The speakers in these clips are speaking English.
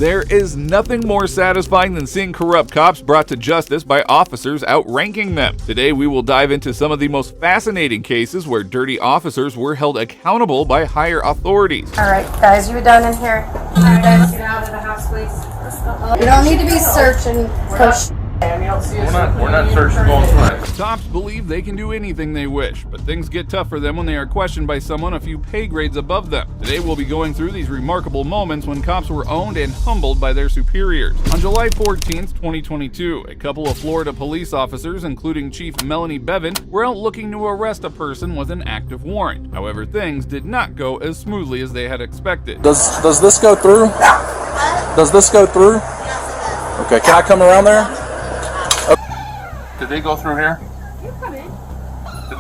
There is nothing more satisfying than seeing corrupt cops brought to justice by officers outranking them. Today we will dive into some of the most fascinating cases where dirty officers were held accountable by higher authorities. Alright guys, you done in here? Alright guys, get out of the house please. You don't need to be searching for We're not searching going through it. Cops believe they can do anything they wish, but things get tough for them when they are questioned by someone a few pay grades above them. Today we'll be going through these remarkable moments when cops were owned and humbled by their superiors. On July 14th, 2022, a couple of Florida police officers, including Chief Melanie Bevan, were out looking to arrest a person with an active warrant. However, things did not go as smoothly as they had expected. Does this go through? Does this go through? Okay, can I come around there? Did they go through here? You come in. Did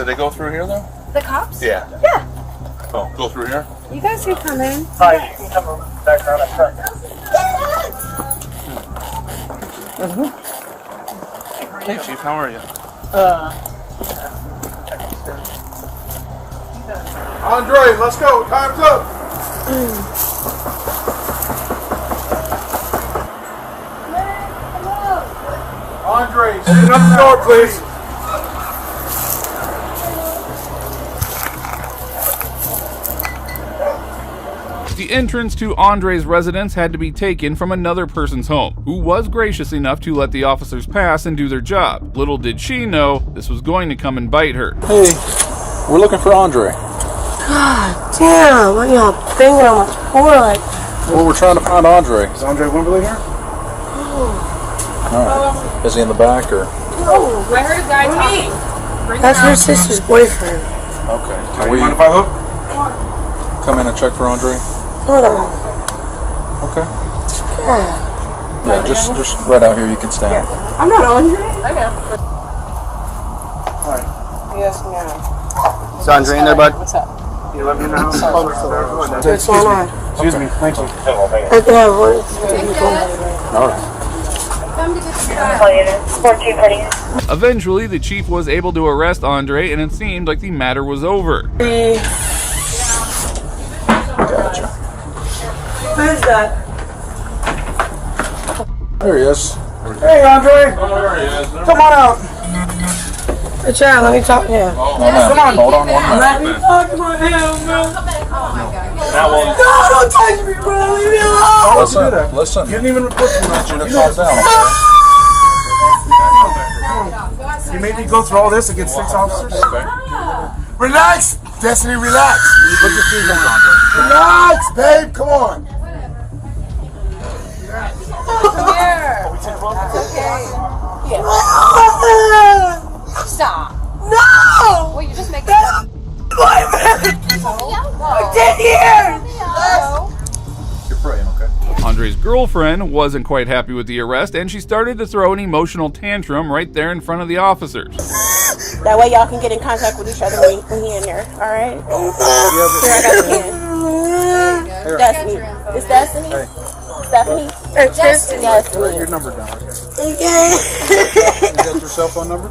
they go through here though? The cops? Yeah. Yeah. Oh, go through here? You guys can come in. Hi, you can come back around up front. Hey Chief, how are you? Andre, let's go. Time's up. Andre, open up the door, please. The entrance to Andre's residence had to be taken from another person's home, who was gracious enough to let the officers pass and do their job. Little did she know this was going to come and bite her. Hey, we're looking for Andre. God damn, what y'all banging on my door like? Well, we're trying to find Andre. Is Andre Wimberly here? Alright. Is he in the back or? Oh, I heard a guy talking. That's her sister's boyfriend. Okay. Do Can you mind we if I look? come in and check for Andre? Hold on. Okay. Yeah. Yeah, just right out here. You can stand. I'm not on here. I know. Alright. Yes, ma'am. Is Andre in there, bud? What's up? You let me know. What's going on? Excuse me. Thank you. I can have one. All right. Eventually, the chief was able to arrest Andre, and it seemed like the matter was over. Gotcha. Who's that? There he is. Hey, Andre. Come on out. Hey, Chad, let me talk to him. Come on. Hold on one minute. Let me talk to him, man. That one. No, don't touch me, bro. Leave me alone. Listen. You didn't even report to me. I want you to calm down. You made me go through all this against 6 officers? Okay. Relax! Destiny, relax! Put your shoes on, Andre. Relax, babe! Come on! Come here. Okay. Stop. No! Well, you just make it. For 10 years! You're praying, okay? Andre's girlfriend wasn't quite happy with the arrest, and she started to throw an emotional tantrum right there in front of the officers. That way y'all can get in contact with each other when he in there, alright? Here, I got the pen. Destiny. It's Destiny? Hey. Stephanie? Destiny. Destiny. Your number down, okay? Okay. You got your cell phone number?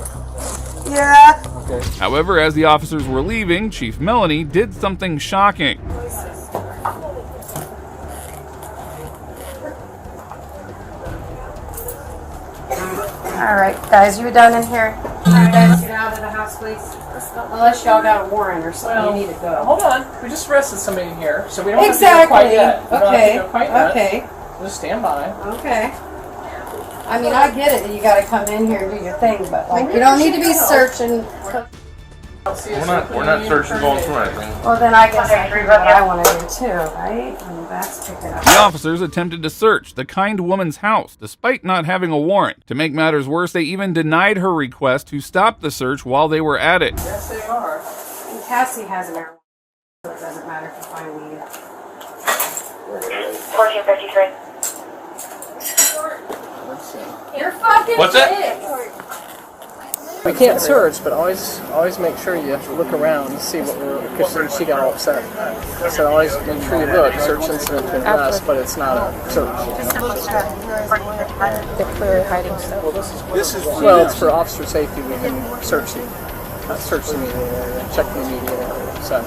Yeah. Okay. However, as the officers were leaving, Chief Melanie did something shocking. Alright, guys, you done in here? Alright, guys, get out of the house, please. Unless y'all got a warrant or something, you need to go. Hold on. We just arrested somebody in here, so we don't Exactly. have to go quite yet. We don't have Okay. to go quite yet. Okay. Just stand by. Okay. I mean, I get it that you gotta come in here and do your thing, but like, you don't need to be searching. We're not searching going through anything. Well, then I guess I do what I want to do too, right? And that's picking up. The officers attempted to search the kind woman's house, despite not having a warrant. To make matters worse, they even denied her request to stop the search while they were at it. Yes, they are. And Cassie has an marijuana, so it doesn't matter if you find me. 1453. You're fucking What's that? sick. We can't search, but always make sure you look around and see what we're, because she got all upset. So always make sure you look, search incident to arrest, but it's not a search. They're clearly hiding stuff. Well, it's for officer safety. We can search the media area, check the media area. So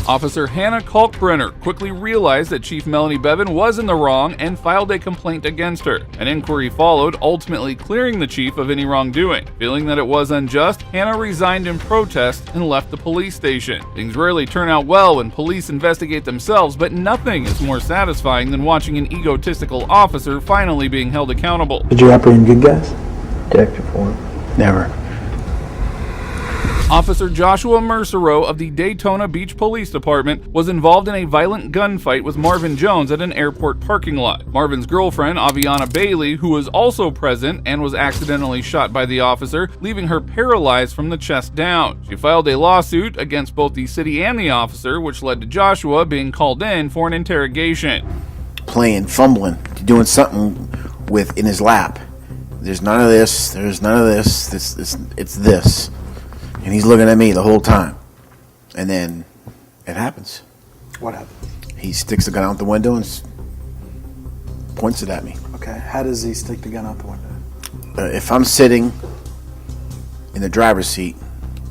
Officer Hannah Kalkbrenner quickly realized that Chief Melanie Bevan was in the wrong and filed a complaint against her. An inquiry followed, ultimately clearing the chief of any wrongdoing. Feeling that it was unjust, Hannah resigned in protest and left the police station. Things rarely turn out well when police investigate themselves, but nothing is more satisfying than watching an egotistical officer finally being held accountable. Did you apprehend good guys? Detective form. Never. Officer Joshua Mercereau of the Daytona Beach Police Department was involved in a violent gunfight with Marvin Jones at an airport parking lot. Marvin's girlfriend, Aviana Bailey, who was also present and was accidentally shot by the officer, leaving her paralyzed from the chest down. She filed a lawsuit against both the city and the officer, which led to Joshua being called in for an interrogation. Playing, fumbling, doing something with in his lap. There's none of this. There's none of this. It's this. And he's looking at me the whole time. And then it happens. What happened? He sticks the gun out the window and points it at me. Okay. How does he stick the gun out the window? If I'm sitting in the driver's seat,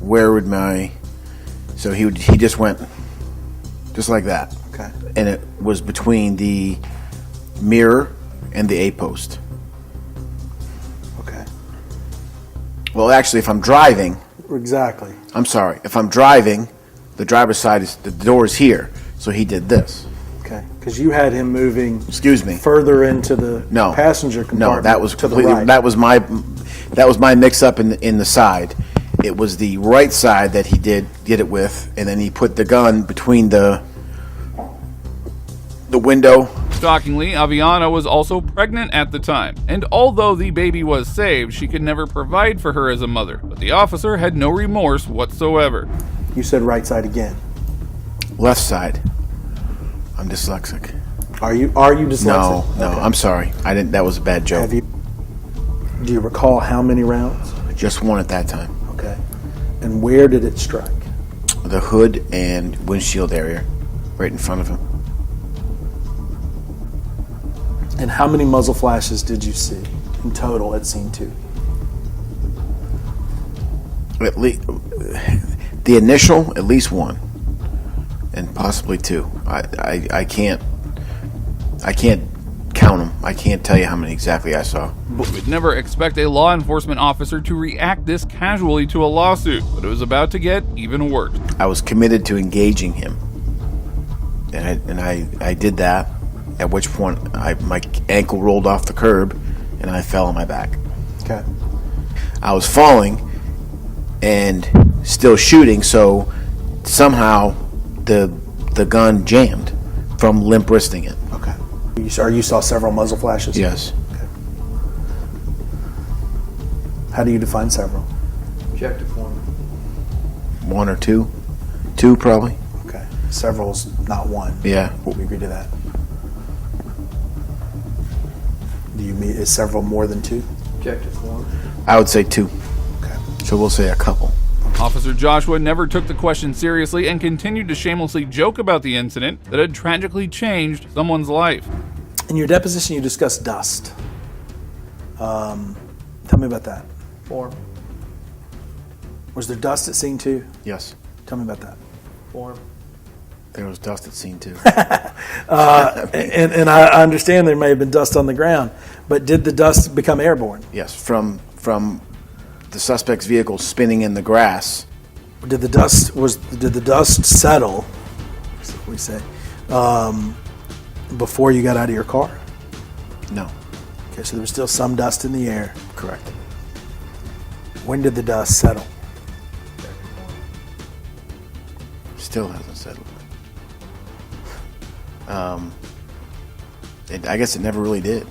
where would my... So he just went just like that. Okay. And it was between the mirror and the A-post. Okay. Well, actually, if I'm driving... Exactly. I'm sorry. If I'm driving, the driver's side is the door is here, so he did this. Okay. Because you had him moving. Excuse me. Further into the passenger compartment. No, that was to completely. the right. That was my mix-up in the side. It was the right side that he did it with, and then he put the gun between the window. Shockingly, Aviana was also pregnant at the time, and although the baby was saved, she could never provide for her as a mother, but the officer had no remorse whatsoever. You said right side again. Left side. I'm dyslexic. Are you dyslexic? No, Okay. I'm sorry. I didn't. That was a bad joke. Do you recall how many rounds? Just one at that time. Okay. And where did it strike? The hood and windshield area, right in front of him. And how many muzzle flashes did you see in total at scene 2? At least the initial, at least one, and possibly two. I can't count them. I can't tell you how many exactly I saw. We'd never expect a law enforcement officer to react this casually to a lawsuit, but it was about to get even worse. I was committed to engaging him, and I did that. At which point, my ankle rolled off the curb, and I fell on my back. Okay. I was falling and still shooting, so somehow the gun jammed from limp wristing it. Okay. You saw several muzzle flashes? Yes. Okay. How do you define several? Objective form. One or two. Two, probably. Okay. Several's not one. Yeah. We agree to that. Do you mean is several more than two? Objective form. I would say two. Okay. So we'll say a couple. Officer Joshua never took the question seriously and continued to shamelessly joke about the incident that had tragically changed someone's life. In your deposition, you discussed dust. Tell me about that. Form. Was there dust at scene 2? Yes. Tell me about that. Form. There was dust at scene 2. And I understand there may have been dust on the ground, but did the dust become airborne? Yes, from the suspect's vehicle spinning in the grass. Did the dust settle? That's what we say. Before you got out of your car? No. Okay, so there was still some dust in the air. Correct. When did the dust settle? Still hasn't settled. I guess it never really did.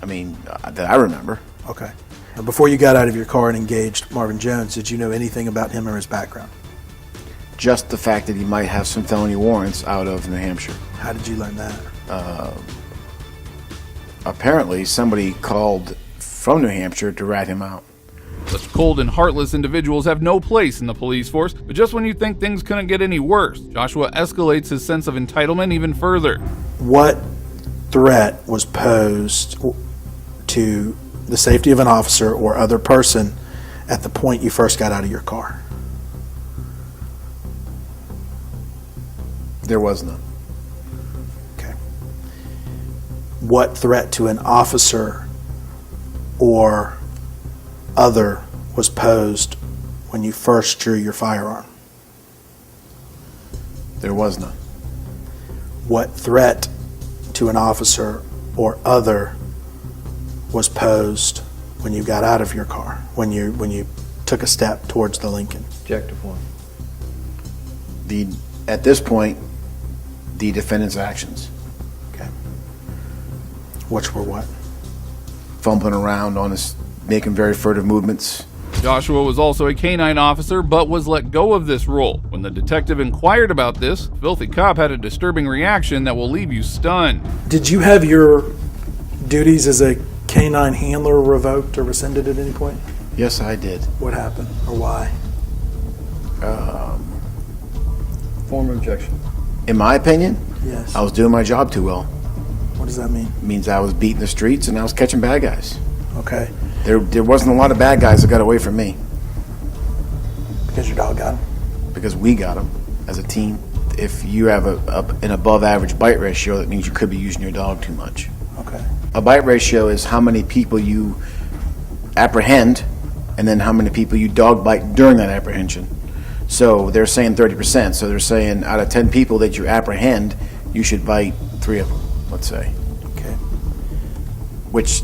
I mean, that I remember. Okay. Now, before you got out of your car and engaged Marvin Jones, did you know anything about him or his background? Just the fact that he might have some felony warrants out of New Hampshire. How did you learn that? Apparently, somebody called from New Hampshire to rat him out. Such cold and heartless individuals have no place in the police force, but just when you think things couldn't get any worse, Joshua escalates his sense of entitlement even further. What threat was posed to the safety of an officer or other person at the point you first got out of your car? There was none. Okay. What threat to an officer or other was posed when you first drew your firearm? There was none. What threat to an officer or other was posed when you got out of your car, when you took a step towards the Lincoln? Objective one. At this point, the defendant's actions. Okay. Which were what? Fumbling around on his, making very furtive movements. Joshua was also a canine officer, but was let go of this role. When the detective inquired about this, the filthy cop had a disturbing reaction that will leave you stunned. Did you have your duties as a canine handler revoked or rescinded at any point? Yes, I did. What happened or why? Form of objection. In my opinion, Yes. I was doing my job too well. What does that mean? It means I was beating the streets and I was catching bad guys. Okay. There wasn't a lot of bad guys that got away from me Because your dog got him. because we got them as a team. If you have an above average bite ratio, that means you could be using your dog too much. Okay. A bite ratio is how many people you apprehend and then how many people you dog bite during that apprehension. So they're saying 30%. So they're saying out of 10 people that you apprehend, you should bite 3 of them, let's say. Okay. Which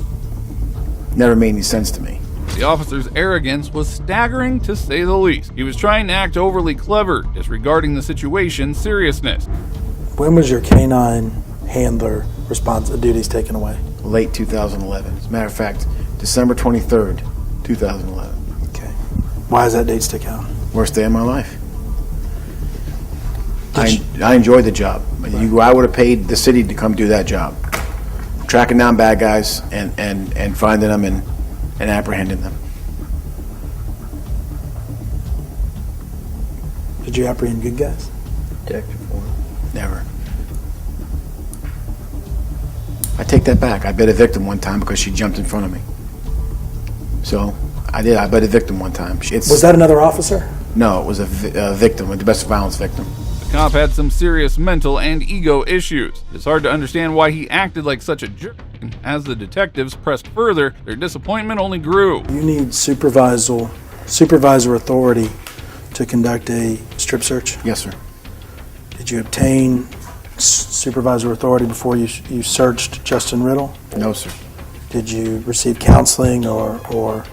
never made any sense to me. The officer's arrogance was staggering, to say the least. He was trying to act overly clever, disregarding the situation's seriousness. When was your canine handler duties taken away? Late 2011. As a matter of fact, December 23rd, 2011. Okay. Why does that date stick out? Worst day of my life. I enjoyed the job. I would have paid the city to come do that job. Tracking down bad guys and finding them and apprehending them. Did you apprehend good guys? Objective one. Never. I take that back. I bet a victim one time because she jumped in front of me. So, I did. I bet a victim one time. Was that another officer? No, it was a victim, a domestic violence victim. The cop had some serious mental and ego issues. It's hard to understand why he acted like such a jerk. As the detectives pressed further, their disappointment only grew. You need supervisor authority to conduct a strip search? Yes, sir. Did you obtain supervisor authority before you searched Justin Riddle? No, sir. Did you receive counseling or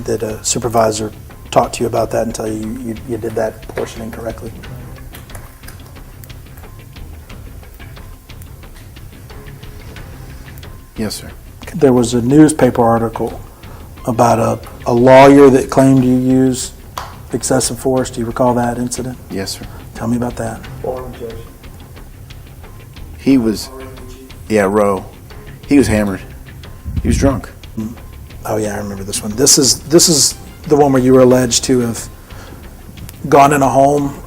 did a supervisor talk to you about that and tell you did that portion incorrectly? Yes, sir. There was a newspaper article about a lawyer that claimed you used excessive force. Do you recall that incident? Yes, sir. Tell me about that. Form of objection. He was, Roe. He was hammered. He was drunk. Oh yeah, I remember this one. This is the one where you were alleged to have gone in a home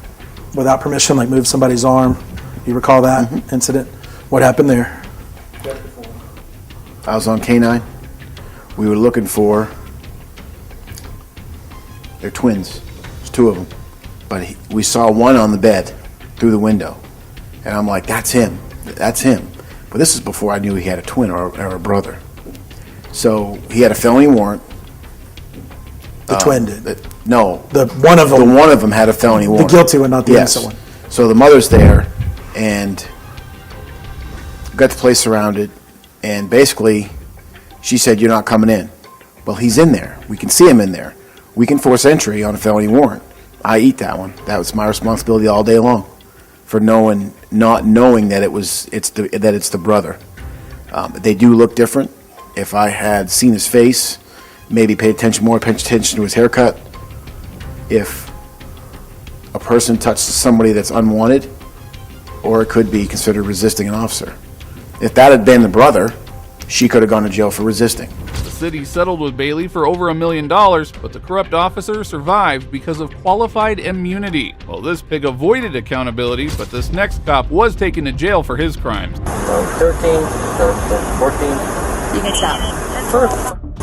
without permission, like moved somebody's arm. Do you recall that incident? What happened there? Objective one. I was on K9. We were looking for, they're twins. There's 2 of them. But we saw one on the bed through the window. And I'm like, that's him. That's him. But this is before I knew he had a twin or a brother. So he had a felony warrant. The twin did. No. One of them had a felony warrant. The guilty one, not the Yes. innocent one. So the mother's there and got the place surrounded. And basically, she said, you're not coming in. Well, he's in there. We can see him in there. We can force entry on a felony warrant. I eat that one. That was my responsibility all day long for not knowing that it's the brother. They do look different. If I had seen his face, maybe pay attention to his haircut. If a person touches somebody that's unwanted, or it could be considered resisting an officer. If that had been the brother, she could have gone to jail for resisting. The city settled with Bailey for over $1 million, but the corrupt officer survived because of qualified immunity. Well, this pig avoided accountability, but this next cop was taken to jail for his crimes. 13, 14. You can stop.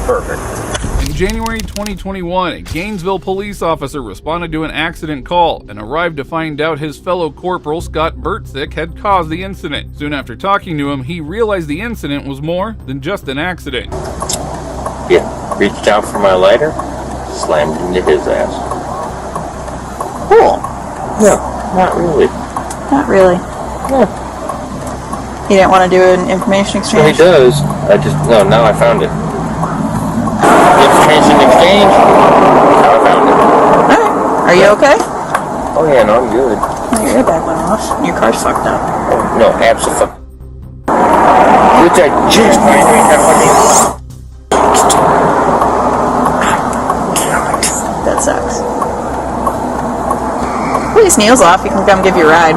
Perfect. In In January 2021, a Gainesville police officer responded to an accident call and arrived to find out his fellow corporal Scott Bertzik had caused the incident. Soon after talking to him, he realized the incident was more than just an accident. Yeah, reached out for my lighter, slammed into his ass. Cool. No, not really. Not really. Yeah. You didn't want to do an information So he exchange? does. Now I found it. Information exchange. Now I found it. Alright. Are you okay? Oh yeah, no, I'm good. Oh, your airbag went off. Your car's fucked up. Oh, no, absolutely. With that just That sucks. Please, Neil's off. You can come give you a ride.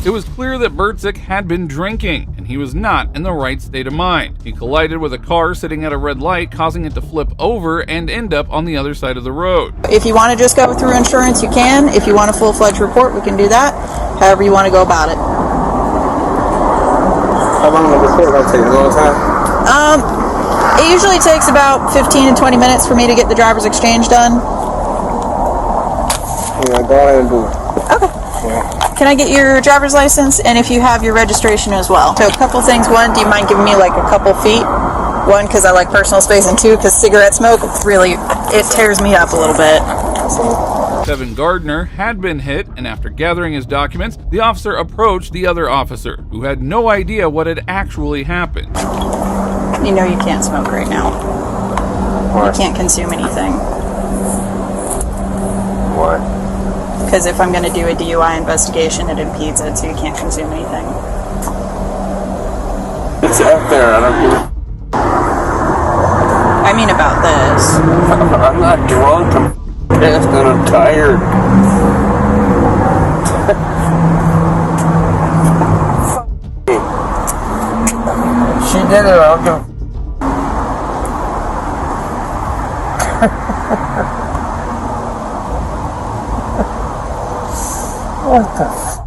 It was clear that Bertzik had been drinking, and he was not in the right state of mind. He collided with a car sitting at a red light, causing it to flip over and end up on the other side of the road. If you want to just go through insurance, you can. If you want a full-fledged report, we can do that. However you want to go about it. How long will the report take? A long time? It usually takes about 15 to 20 minutes for me to get the driver's exchange done. Yeah, go ahead and do it. Okay. Can I get your driver's license and if you have your registration as well? So a couple things. One, do you mind giving me like a couple feet? One, because I like personal space, and two, because cigarette smoke really, it tears me up a little bit. Kevin Gardner had been hit, and after gathering his documents, the officer approached the other officer, who had no idea what had actually happened. You know you can't smoke right now. What? You can't consume anything. What? Because if I'm going to do a DUI investigation, it impedes it, so you can't consume anything. It's out there. I don't give a... I mean about this. I'm not drunk. I'm pissed and I'm tired. She did it. I'll go. What the f***?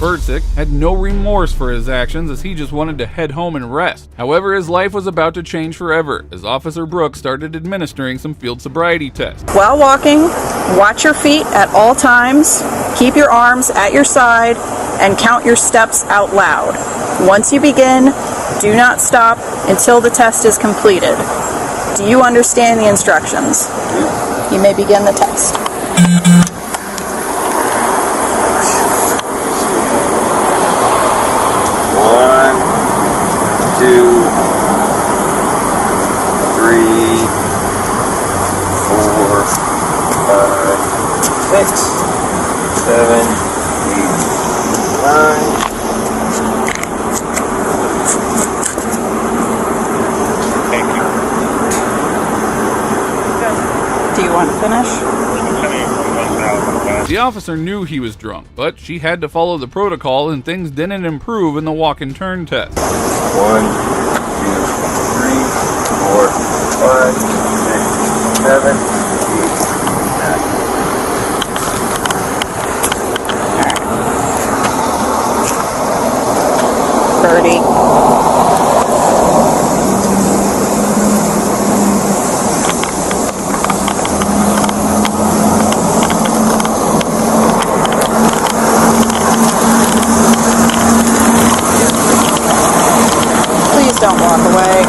Bertzik had no remorse for his actions, as he just wanted to head home and rest. However, his life was about to change forever as Officer Brooks started administering some field sobriety tests. While walking, watch your feet at all times, keep your arms at your side, and count your steps out loud. Once you begin, do not stop until the test is completed. Do you understand the instructions? You may begin the test. One, two, three, four, 5, 6, 7, 8, 9. Do you want to finish? The officer knew he was drunk, but she had to follow the protocol, and things didn't improve in the walk and turn test. 1, 2, 3, 4, 5, 6, 7, 8, 9. 30. Don't walk away.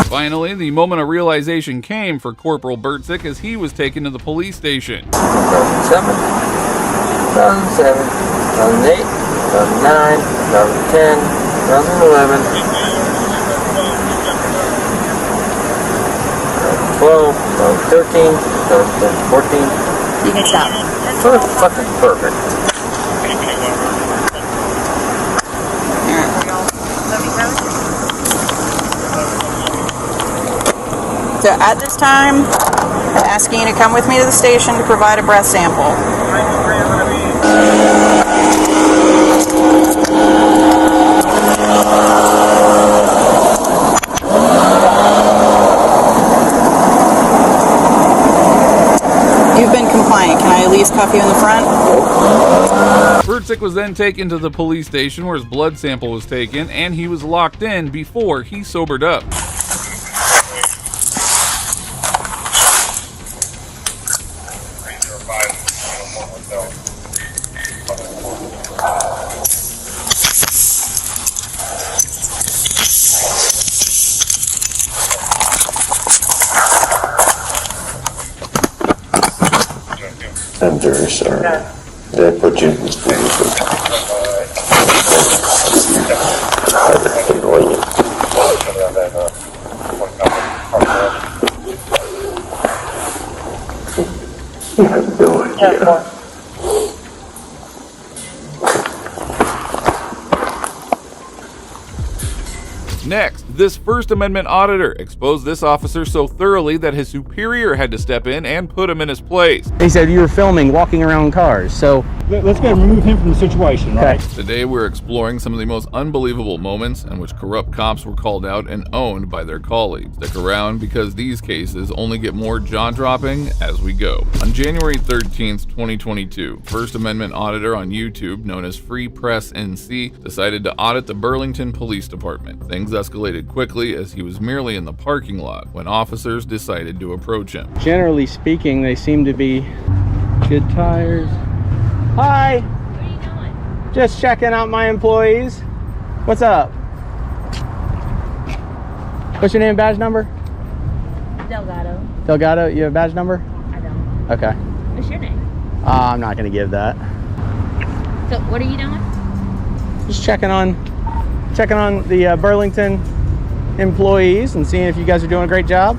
Finally, the moment of realization came for Corporal Bertzik as he was taken to the police station. 2007, 2007, 2008, 2009, 2010, 2011, 2012, 2013, 2014. You can stop. Sort of fucking perfect. So at this time, I'm asking you to come with me to the station to provide a breath sample. You've been compliant. Can I leave police cuff you in the front. Bertzik was then taken to the police station where his blood sample was taken, and he was locked in before he sobered up. I'm very sorry that I put you in this position. I annoy you. You have no idea. Next, this First Amendment auditor exposed this officer so thoroughly that his superior had to step in and put him in his place. He said you were filming walking around cars, so let's go remove him from the situation, right? Today we're exploring some of the most unbelievable moments in which corrupt cops were called out and owned by their colleagues. Stick around because these cases only get more jaw-dropping as we go. On January 13th, 2022, First Amendment auditor on YouTube known as Free Press NC decided to audit the Burlington Police Department. Things escalated quickly as he was merely in the parking lot when officers decided to approach him. Generally speaking, they seem to be good tires. Hi! What are you doing? Just checking out my employees. What's up? What's your name and badge number? Delgado. Delgado, you have a badge number? I don't. Okay. What's your name? I'm not going to give that. So, what are you doing? Just checking on the Burlington employees and seeing if you guys are doing a great job.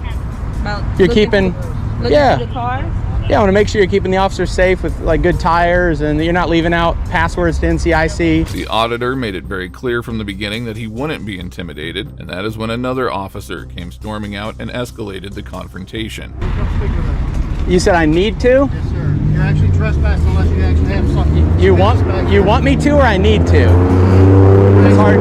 About You're keeping, yeah. through the cars? Yeah, I want to make sure you're keeping the officers safe with like good tires and you're not leaving out passwords to NCIC. The auditor made it very clear from the beginning that he wouldn't be intimidated, and that is when another officer came storming out and escalated the confrontation. You said I need to? Yes, sir. You're actually trespassing unless you actually have something. You want me to or I need to? It's hard.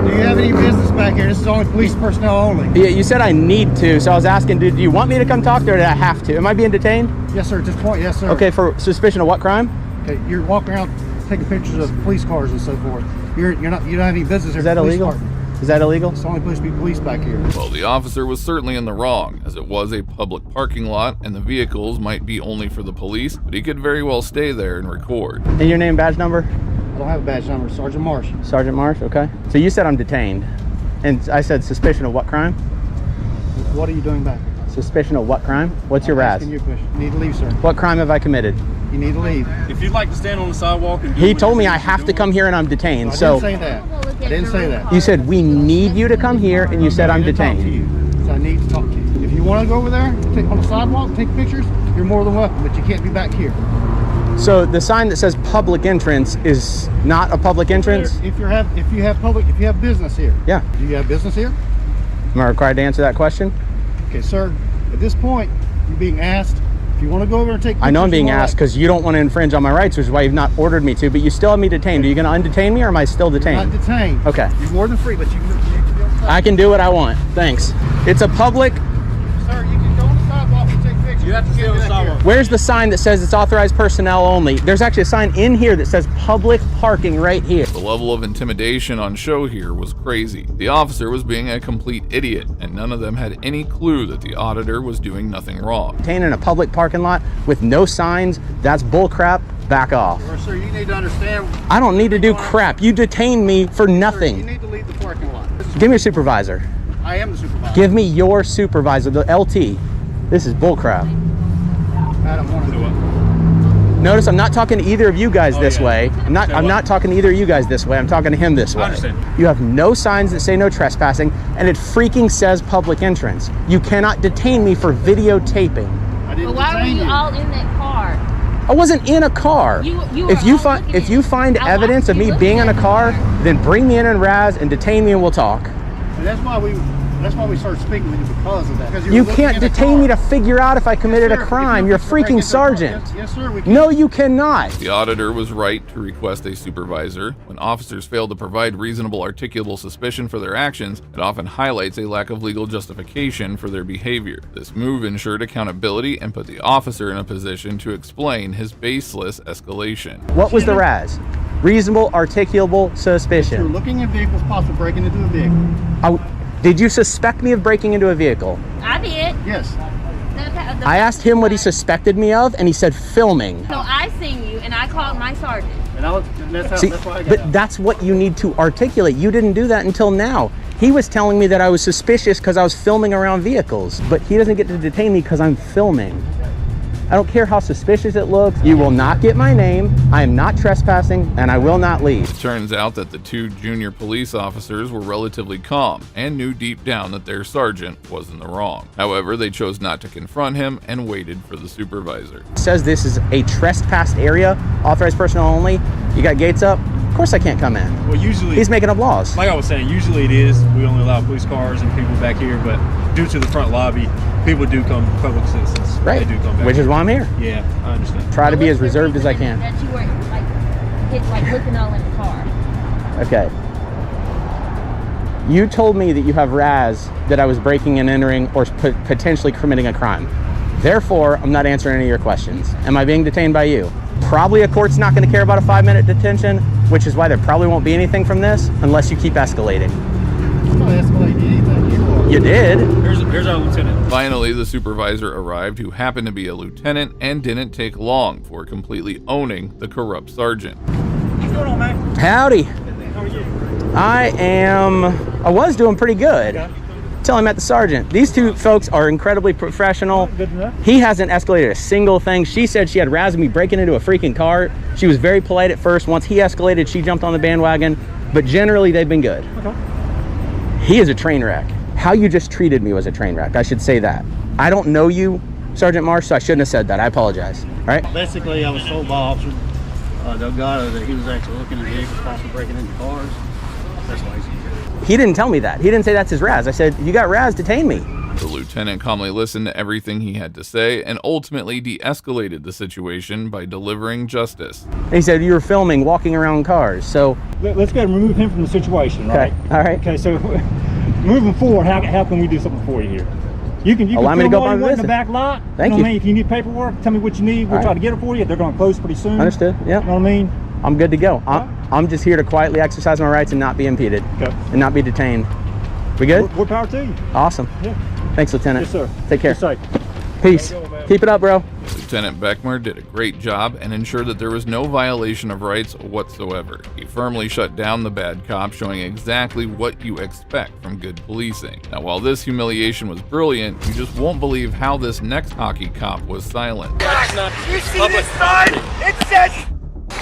Do you have any business back here? This is only police personnel only. Yeah, you said I need to, so I was asking, do you want me to come talk to you or do I have to? Am I being detained? Yes, sir. At this point, yes, sir. Okay, for suspicion of what crime? Okay, you're walking around taking pictures of police cars and so forth. You don't have any business here. Is that illegal? Is that illegal? It's only supposed to be police back here. Well, the officer was certainly in the wrong, as it was a public parking lot and the vehicles might be only for the police, but he could very well stay there and record. And your name, badge number? I don't have a badge number. Sergeant Marsh. Sergeant Marsh, okay. So you said I'm detained. And I said suspicion of what crime? What are you doing back here? Suspicion of what crime? What's your RAS? You need to leave, sir. What crime have I committed? You need to leave. If you'd like to stand on the sidewalk and He told me I have to come here and I'm detained. I So didn't say that. I didn't say that. you said we need you to come here and you said I'm I didn't talk to detained. you. So I need to talk to you. If you want to go over there, take on the sidewalk, take pictures, you're more than welcome, but you can't be back here. So the sign that says public entrance is not a public entrance? If you have business here. Yeah. Do you have business here? Am I required to answer that question? Okay, sir. At this point, you're being asked if you want to go over and take pictures. I know I'm being and all asked that. because you don't want to infringe on my rights, which is why you've not ordered me to, but you still have me detained. Are you going to undetain me or am I still You're detained? not detained. Okay. You're more than free, but you need to be on the I can do what I want. Thanks. It's a public. Sir, you can go on the sidewalk and take pictures. You have to stay on the sidewalk. Where's the sign that says it's authorized personnel only? There's actually a sign in here that says public parking right here. The level of intimidation on show here was crazy. The officer was being a complete idiot, and none of them had any clue that the auditor was doing nothing wrong. Detained in a public parking lot with no signs, that's bullcrap. Back off. Sir, you need to understand. I don't need to do crap. You detained me for Sir, you nothing. need to leave the parking lot. Give me your supervisor. I am the supervisor. Give me your supervisor, the LT. This is bullcrap. I don't want to do it. Notice I'm not talking to either of you guys this way. I'm not talking to either of you guys this way. I'm talking to him this way. I understand. You have no signs that say no trespassing, and it freaking says public entrance. You cannot detain me for videotaping. I didn't But why were detain you all in that car? I wasn't in a car. You If you find evidence of me being in a car, then bring me in and Raz and detain me and we'll talk. And that's why we That's why we started speaking with you, because of that. Because You can't detain me to figure out if I committed a crime. You're a freaking sergeant. Yes, sir. We can. No, you cannot. The auditor was right to request a supervisor. When officers fail to provide reasonable articulable suspicion for their actions, it often highlights a lack of legal justification for their behavior. This move ensured accountability and put the officer in a position to explain his baseless escalation. What was the RAS? Reasonable articulable You're suspicion. looking at vehicles, possible breaking into a vehicle. Did you suspect me of breaking into a vehicle? I did. Yes. I asked him what he suspected me of, and he said filming. So I seen you, and I called my sergeant. And that's See, why I got but out. that's what you need to articulate. You didn't do that until now. He was telling me that I was suspicious because I was filming around vehicles, but he doesn't get to detain me because I'm filming. I don't care how suspicious it looks. You will not get my name. I am not trespassing, and I will not leave. It turns out that the two junior police officers were relatively calm and knew deep down that their sergeant was in the wrong. However, they chose not to confront him and waited for the supervisor. It says this is a trespassed area, authorized personnel only. You got gates up. Of course I can't come in. Well, usually, He's making up laws. like I was saying, usually it is. We only allow police cars and people back here, but due to the front lobby, people do come, public citizens. Right. They do come back. Which is why I'm here. Yeah, I understand. Try to be as What's the reserved as I reason can. That you were looking all in the car. Okay. You told me that you have RAS that I was breaking and entering or potentially committing a crime. Therefore, I'm not answering any of your questions. Am I being detained by you? Probably a court's not going to care about a 5-minute detention, which is why there probably won't be anything from this unless you keep escalating. I'm not escalating anything. You did. Here's our lieutenant. Finally, the supervisor arrived, who happened to be a lieutenant, and didn't take long before completely owning the corrupt sergeant. What's going on, man? Howdy. How are you? I was doing pretty good. Okay. Till I met the sergeant. These two folks are incredibly professional. Good enough. He hasn't escalated a single thing. She said she had razzed me breaking into a freaking car. She was very polite at first. Once he escalated, she jumped on the bandwagon. But generally, they've been good. Okay. He is a train wreck. How you just treated me was a train wreck. I should say that. I don't know you, Sergeant Marsh, so I shouldn't have said that. I apologize. All right? Basically, I was told by Officer Delgado that he was actually looking at vehicles, possibly breaking into cars. That's why he's here. He didn't tell me that. He didn't say that's his razz. I said, you got razz, detain me. The lieutenant calmly listened to everything he had to say and ultimately de-escalated the situation by delivering justice. He said, you were filming, walking around cars, so... Let's go and remove him from the situation, right? Okay, all right. Okay, so moving forward, how can we do something for you here? You can Allow me to film go all by you the want in the visit. back lot. Thank you. Know you. what I mean? If you need paperwork, tell me what you need. We'll All try right. to get it for you. They're going to close pretty soon. Understood, yeah. You know what I mean? I'm good to go. I'm just here to quietly exercise my rights and not be impeded. Okay. And not be detained. We good? More power to you. Awesome. Yeah. Thanks, Lieutenant. Yes, sir. Take care. Be safe. Peace. Keep it up, bro. Lieutenant Beckmer did a great job and ensured that there was no violation of rights whatsoever. He firmly shut down the bad cop, showing exactly what you expect from good policing. Now, while this humiliation was brilliant, you just won't believe how this next hockey cop was silent. You see this sign? It says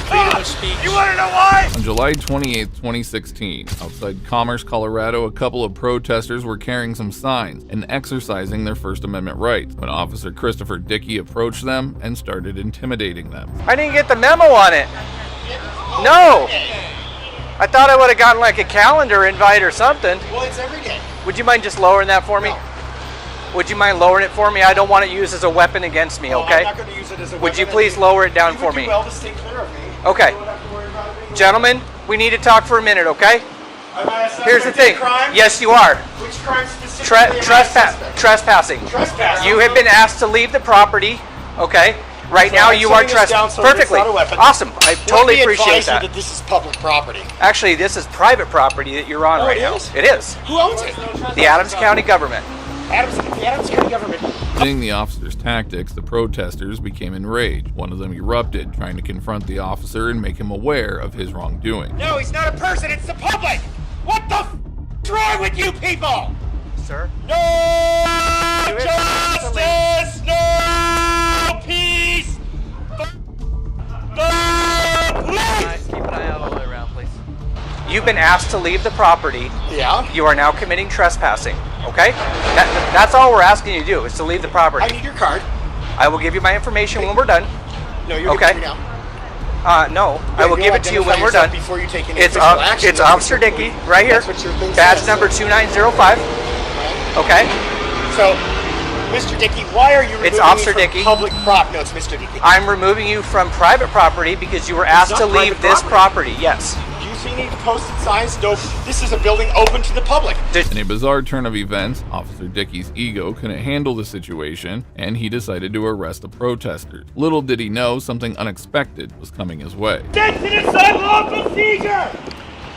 freedom of speech. You want to know why? On July 28, 2016, outside Commerce, Colorado, a couple of protesters were carrying some signs and exercising their First Amendment rights when Officer Christopher Dickey approached them and started intimidating them. I didn't get the memo on it. No. I thought I would have gotten like a calendar invite or something. Well, it's every day. Would you mind just lowering that for me? Would you mind lowering it for me? I don't want it used as a weapon against me, okay? I'm not going to use it as a weapon. Would you please lower it down for me? You would do well to stay clear of me. Okay. Gentlemen, we need to talk for a minute, okay? Here's the thing. Yes, you are. Which crime specifically? Trespassing. Trespassing. You have been asked to leave the property, okay? Right So now I'm you are setting this down trespassing. so that it's Perfectly. not a weapon. Awesome. I totally appreciate Let me advise that. you that this is public property. Actually, this is private property that you're on Oh, right it now. is? It is. Who owns it? The Adams County government. The Adams County government. Seeing the officer's tactics, the protesters became enraged. One of them erupted, trying to confront the officer and make him aware of his wrongdoing. No, he's not a person. It's the public. What the is wrong with you people? Sir? No justice, no peace, no police. Keep an eye out all the way around, please. You've been asked to leave the property. Yeah. You are now committing trespassing, okay? That's all we're asking you to do, is to leave the property. I need your card. I will give you my information when we're done. No, you're okay. giving it to me now. No, I will give it to you when we're done. Before you take any It's official action. Officer Dickey, right here. That's what your thing Badge says. number 2905. Okay. So, Mr. Dickey, why are you removing It's Officer me from Dickey. public property? No, it's Mr. Dickey. I'm removing you from private property because you were asked to not leave private this property. property. Yes. Do you see any posted signs? No, this is a building open to the public. In a bizarre turn of events, Officer Dickey's ego couldn't handle the situation, and he decided to arrest the protesters. Little did he know something unexpected was coming his way. Detention is unlawful seizure!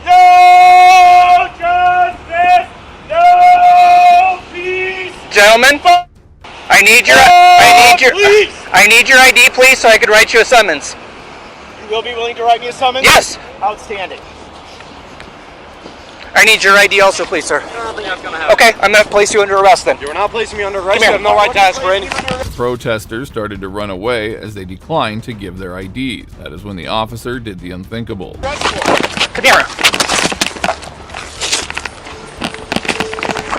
No justice! No peace! Gentlemen, I need your ID, please, so I could write you a summons. You will be willing to write me a summons? Yes. Outstanding. I need your ID also, please, sir. I don't think that's gonna happen. Okay, I'm gonna place you under arrest then. You are not placing me under arrest. Come You here. have no right to ask for any. The protesters started to run away as they declined to give their IDs. That is when the officer did the unthinkable. Come here.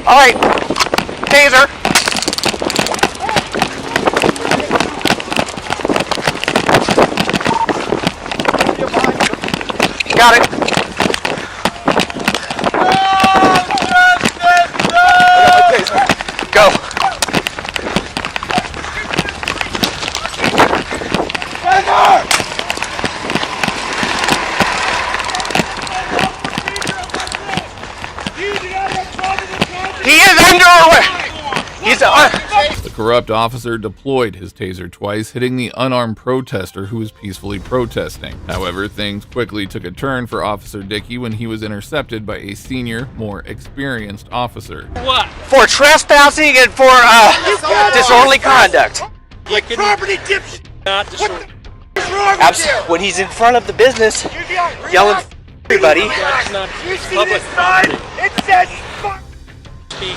All right, taser. Got it. Go. He is under arrest. He's The corrupt officer deployed his taser twice, hitting the unarmed protester who was peacefully protesting. However, things quickly took a turn for Officer Dickey when he was intercepted by a senior, more experienced officer. What? For trespassing and for disorderly conduct. Like property dipshit. Not disorderly. What's wrong with you? When he's in front of the business, yelling everybody. You see this sign? It says fuck.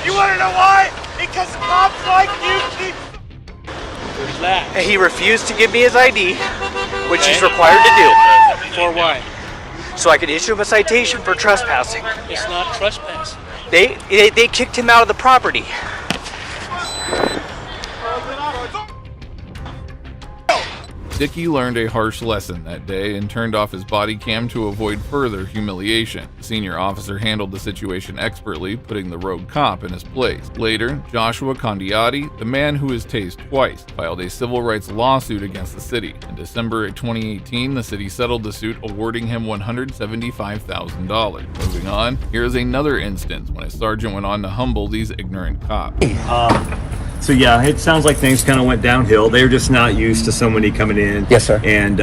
You want to know why? Because cops like you keep. And he refused to give me his ID, which he's required to do. For what? So I could issue him a citation for trespassing. It's not trespassing. They kicked him out of the property. Dickey learned a harsh lesson that day and turned off his body cam to avoid further humiliation. The senior officer handled the situation expertly, putting the rogue cop in his place. Later, Joshua Condiotti, the man who was tased twice, filed a civil rights lawsuit against the city. In December 2018, the city settled the suit, awarding him $175,000. Moving on, here is another instance when a sergeant went on to humble these ignorant cops. So yeah, it sounds like things kind of went downhill. They were just not used to somebody coming in. Yes, sir. And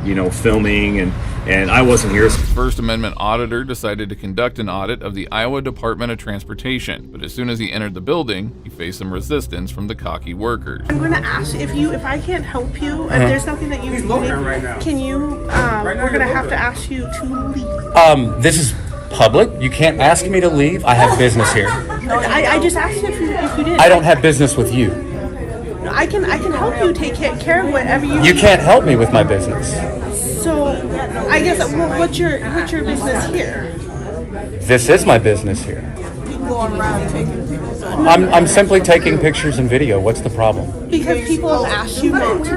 you know, filming, and I wasn't here. First Amendment auditor decided to conduct an audit of the Iowa Department of Transportation, but as soon as he entered the building, he faced some resistance from the cocky workers. I'm going to ask if I can't help you, if there's something that you need, right now. Can you? We're going to have to ask you to leave. This is public. You can't ask me to leave. I have business here. I just asked you if you did. I don't have business with you. I can help you take care of whatever you. You can't help me with my business. So, I guess what's your business here? This is my business here. Going around taking pictures. I'm simply taking pictures and video. What's the problem? Because people have asked you not to do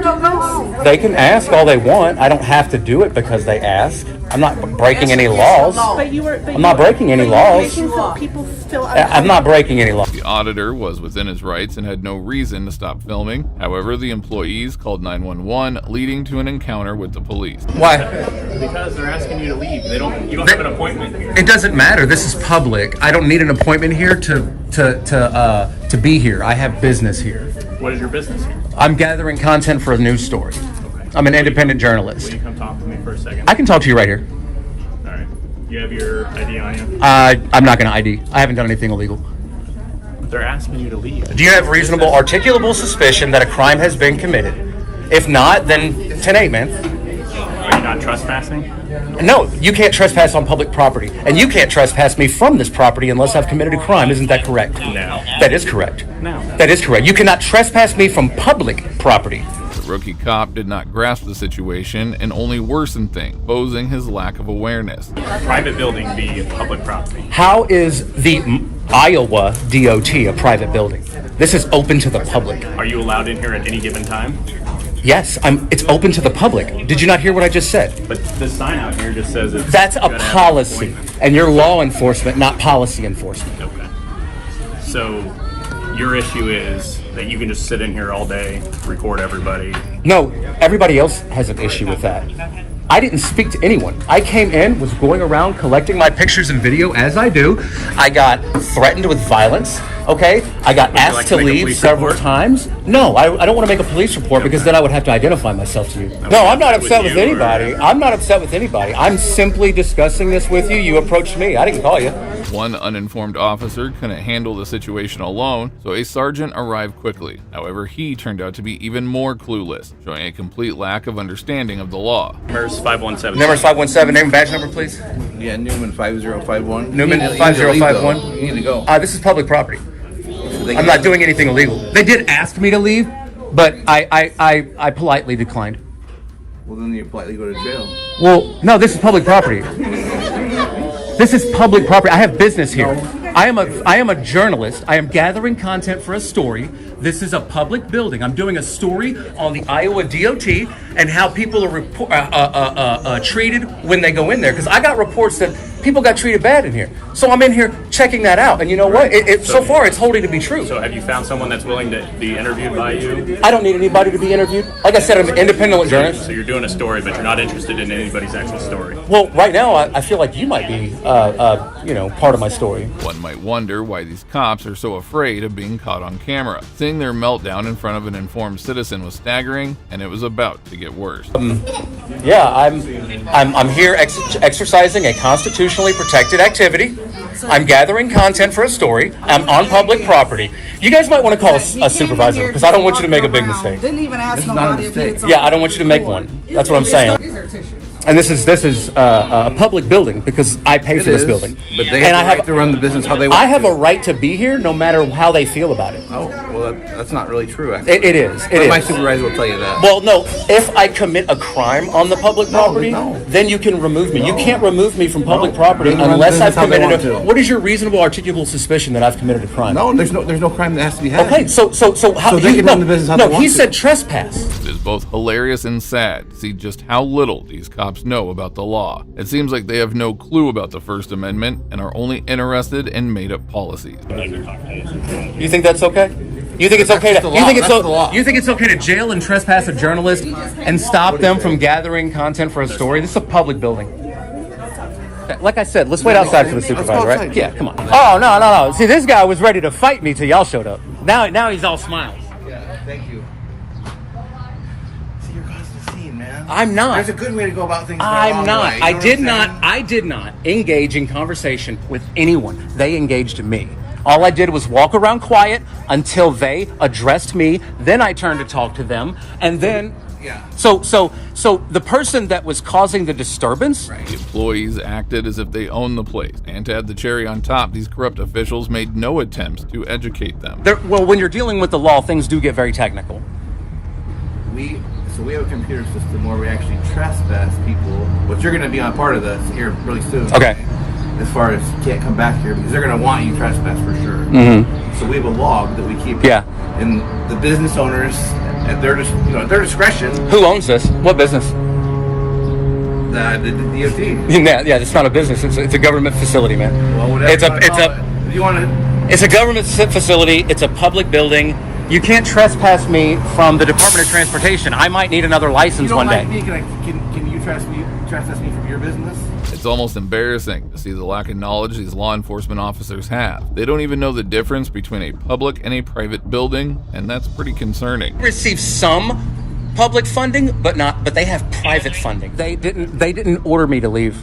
this. They can ask all they want. I don't have to do it because they ask. I'm not breaking any laws. I'm not breaking any laws. I'm not breaking any laws. The auditor was within his rights and had no reason to stop filming. However, the employees called 911, leading to an encounter with the police. Why? Because they're asking you to leave. You don't have an appointment here. It doesn't matter. This is public. I don't need an appointment here to be here. I have business here. What is your business here? I'm gathering content for a news story. I'm an independent journalist. Will you come talk to me for a second? I can talk to you right here. All right. You have your ID on you? I'm not going to ID. I haven't done anything illegal. They're asking you to leave. Do you have reasonable, articulable suspicion that a crime has been committed? If not, then 10-8, man. Are you not trespassing? No, you can't trespass on public property. And you can't trespass me from this property unless I've committed a crime. Isn't that correct? No. That is correct. No. That is correct. You cannot trespass me from public property. The rookie cop did not grasp the situation and only worsened things, exposing his lack of awareness. Private building be public property. How is the Iowa DOT a private building? This is open to the public. Are you allowed in here at any given time? Yes, it's open to the public. Did you not hear what I just said? But the sign out here just says it's... That's a policy, and you're law enforcement, not policy enforcement. Okay. So your issue is that you can just sit in here all day, record everybody. No, everybody else has an issue with that. I didn't speak to anyone. I came in, was going around collecting my pictures and video as I do. I got threatened with violence, okay? I got asked to leave several times. No, I don't want to make a police report because then I would have to identify myself to you. No, I'm not upset with anybody. I'm not upset with anybody. I'm simply discussing this with you. You approached me. I didn't call you. One uninformed officer couldn't handle the situation alone, so a sergeant arrived quickly. However, he turned out to be even more clueless, showing a complete lack of understanding of the law. Numbers 517. Numbers 517, name and badge number, please. Yeah, Newman 5051. Newman 5051. You need to go. This is public property. I'm not doing anything illegal. They did ask me to leave, but I politely declined. Well, then you politely go to jail. Well, no, this is public property. This is public property. I have business here. I am a journalist. I am gathering content for a story. This is a public building. I'm doing a story on the Iowa DOT and how people are treated when they go in there. Because I got reports that people got treated bad in here. So I'm in here checking that out. And you know what? So far, it's holding to be true. So have you found someone that's willing to be interviewed by you? I don't need anybody to be interviewed. Like I said, I'm an independent journalist. So you're doing a story, but you're not interested in anybody's actual story. Well, right now, I feel like you might be, part of my story. One might wonder why these cops are so afraid of being caught on camera. Seeing their meltdown in front of an informed citizen was staggering, and it was about to get worse. I'm here exercising a constitutionally protected activity. I'm gathering content for a story. I'm on public property. You guys might want to call a supervisor because I don't want you to make a big mistake. Didn't even ask nobody if it's Yeah, I don't want you to make one. That's what I'm saying. And this is a public building because I pay for this building. But they have to run the business how they want. I have a right to be here no matter how they feel about it. Oh, well, that's not really true, actually. It is. My supervisor will tell you that. Well, no, if I commit a crime on the public property, then you can remove me. You can't remove me from public property unless I've committed What is your reasonable articulable suspicion that I've committed a crime? No, there's no crime that has to be had. Okay, so how? So they can run the business how they want he said trespass. It is both hilarious and sad to see just how little these cops know about the law. It seems like they have no clue about the First Amendment and are only interested in made-up policies. You think that's okay? You think it's okay to you think it's okay to jail and trespass a journalist and stop them from gathering content for a story? This is a public building. Like I said, let's wait outside for the supervisor, right? Yeah, come on. Oh, no. See, this guy was ready to fight me till y'all showed up. Now he's all smiles. Yeah, thank you. See, you're causing a scene, man. I'm not. There's a good way to go about things. I'm not. I did not engage in conversation with anyone. They engaged me. All I did was walk around quiet until they addressed me. Then I turned to talk to them, and then. Yeah. So the person that was causing the disturbance. The employees acted as if they owned the place, and to add the cherry on top, these corrupt officials made no attempts to educate them. Well, when you're dealing with the law, things do get very technical. We have a computer system where we actually trespass people, which you're going to be on part of this here really soon. Okay. As far as you can't come back here because they're going to want you trespass for sure. Mm-hmm. So we have a log that we keep. Yeah. And the business owners, at their discretion. Who owns this? What business? The DOT. Yeah, it's not a business. It's a government facility, man. Well, whatever It's a government facility. It's a public building. You can't trespass me from the Department of Transportation. I might need another license one day. Can you trespass me from your business? It's almost embarrassing to see the lack of knowledge these law enforcement officers have. They don't even know the difference between a public and a private building, and that's pretty concerning. Receive some public funding, but they have private funding. They didn't order me to leave.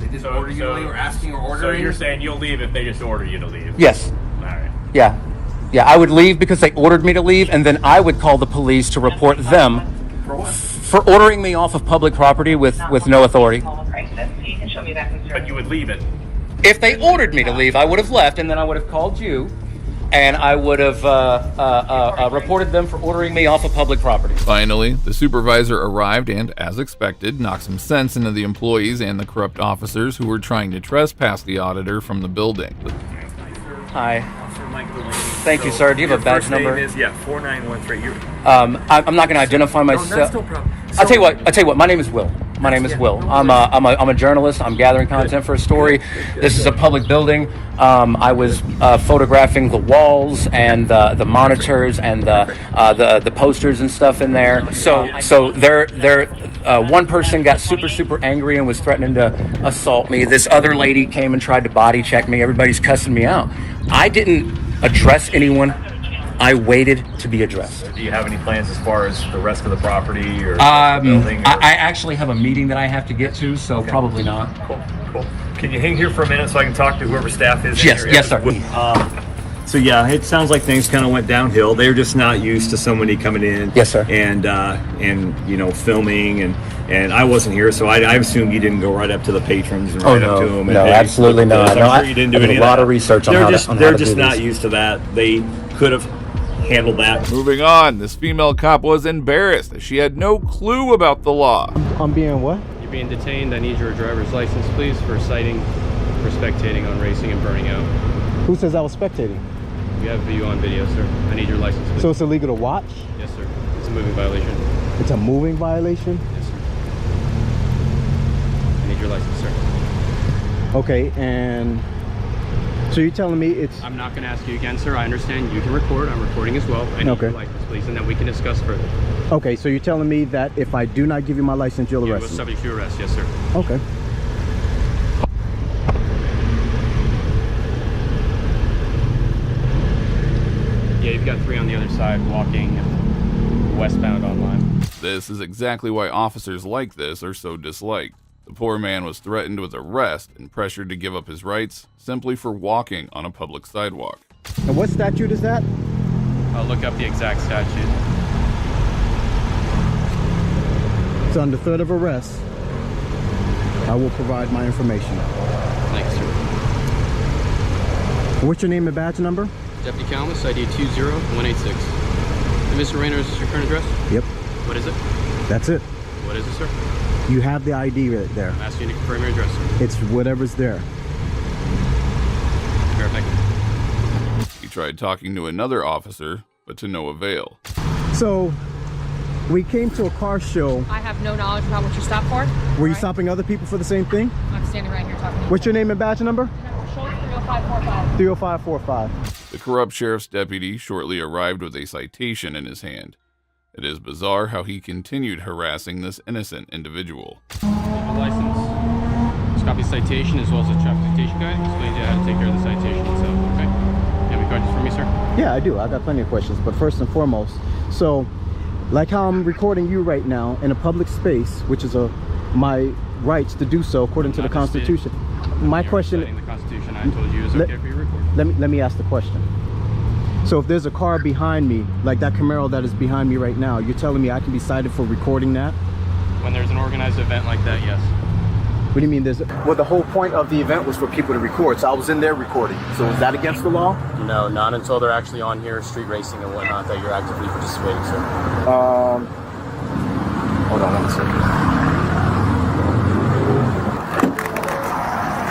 They just order you to leave, or asking or ordering? So you're saying you'll leave if they just order you to leave? Yes. All right. Yeah, I would leave because they ordered me to leave, and then I would call the police to report them for ordering me off of public property with no authority. But you would leave it. If they ordered me to leave, I would have left, and then I would have called you, and I would have reported them for ordering me off of public property. Finally, the supervisor arrived and, as expected, knocked some sense into the employees and the corrupt officers who were trying to trespass the auditor from the building. Hi. Thank you, sir. Do you have a badge number? 4913. I'm not going to identify myself. No, that's no problem. I'll tell you what. My name is Will. My name is Will. I'm a journalist. I'm gathering content for a story. This is a public building. I was photographing the walls and the monitors and the posters and stuff in there. So one person got super angry and was threatening to assault me. This other lady came and tried to body check me. Everybody's cussing me out. I didn't address anyone. I waited to be addressed. Do you have any plans as far as the rest of the property or the building? Or? I actually have a meeting that I have to get to, so probably not. Cool. Can you hang here for a minute so I can talk to whoever staff is? Yes, sir. So yeah, it sounds like things kind of went downhill. They're just not used to somebody coming in. Yes, sir. And filming and I wasn't here, so I assume you didn't go right up to the patrons and up to them. No, absolutely not. I'm sure you didn't do any of that. A lot of research on how to They're just not used to that. They could have handled that. Moving on, this female cop was embarrassed as she had no clue about the law. I'm being what? You're being detained. I need your driver's license, please, for citing for spectating on racing and burning out. Who says I was spectating? We have you on video, sir. I need your license, please. So it's illegal to watch? Yes, sir. It's a moving violation. It's a moving violation? Yes, sir. I need your license, sir. Okay, and so you're telling me it's... I'm not going to ask you again, sir. I understand you can record. I'm recording as well. I need your license, please, and then we can discuss further. Okay, so you're telling me that if I do not give you my license, you'll arrest me? You're subject to arrest, yes, sir. Okay. Yeah, you've got 3 on the other side walking westbound online. This is exactly why officers like this are so disliked. The poor man was threatened with arrest and pressured to give up his rights simply for walking on a public sidewalk. And what statute is that? I'll look up the exact statute. It's under threat of arrest. I will provide my information. Thanks, sir. What's your name and badge number? Deputy Calmus, ID 20186. And Mr. Rayner, is this your current address? Yep. What is it? That's it. What is it, sir? You have the ID right there. I'm asking you to confirm your address, sir. It's whatever's there. Perfect. He tried talking to another officer, but to no avail. So, we came to a car show. I have no knowledge about what you stopped for. Were you stopping other people for the same thing? I'm standing right here talking to you. What's your name and badge number? 30545. 30545. The corrupt sheriff's deputy shortly arrived with a citation in his hand. It is bizarre how he continued harassing this innocent individual. License. Just copy the citation as well as a traffic citation guide. Explains you how to take care of the citation itself, okay? You have any questions for me, sir? Yeah, I do. I got plenty of questions. But first and foremost, so like how I'm recording you right now in a public space, which is my rights to do so according to the Constitution. My question... The Constitution, I told you is okay for your record. Let me ask the question. So if there's a car behind me, like that Camaro that is behind me right now, you're telling me I can be cited for recording that? When there's an organized event like that, yes. What do you mean there's... Well, the whole point of the event was for people to record, so I was in there recording. So is that against the law? No, not until they're actually on here, street racing and whatnot, that you're actively participating, sir. Hold on 1 second.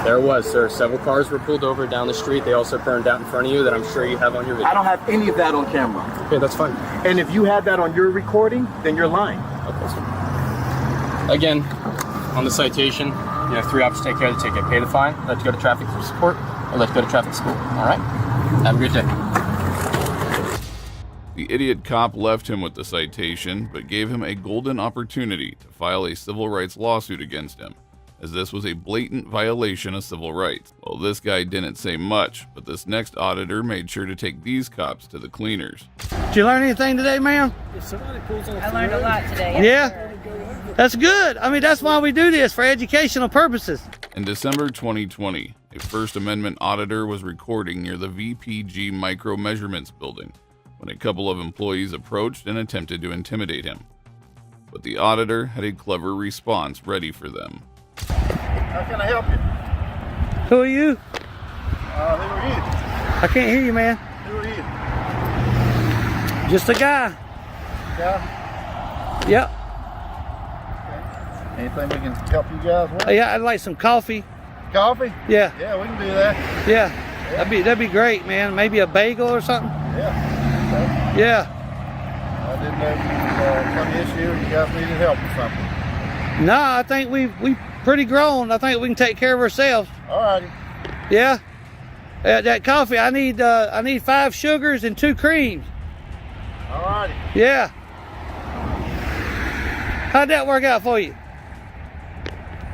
There was, sir. Several cars were pulled over down the street. They also burned out in front of you that I'm sure you have on your video. I don't have any of that on camera. Okay, that's fine. And if you had that on your recording, then you're lying. Okay, sir. Again, on the citation, you have 3 options to take care of the ticket. Pay the fine, let you go to traffic support, or let you go to traffic school. All right? Have a good day. The idiot cop left him with the citation, but gave him a golden opportunity to file a civil rights lawsuit against him, as this was a blatant violation of civil rights. Well, this guy didn't say much, but this next auditor made sure to take these cops to the cleaners. Did you learn anything today, ma'am? I learned a lot today. Yeah? That's good. I mean, that's why we do this, for educational purposes. In December 2020, a First Amendment auditor was recording near the VPG Micro Measurements building when a couple of employees approached and attempted to intimidate him. But the auditor had a clever response ready for them. How can I help you? Who are you? Who are you? I can't hear you, man. Who are you? Just a guy. Yeah? Yep. Anything we can help you guys with? Yeah, I'd like some coffee. Coffee? Yeah. Yeah, we can do that. Yeah. That'd be great, man. Maybe a bagel or something. Yeah. Okay. Yeah. I didn't know if you some issue or you guys needed help with something. No, I think we pretty grown. I think we can take care of ourselves. All righty. Yeah. That coffee, I need 5 sugars and 2 creams. All righty. Yeah. How'd that work out for you?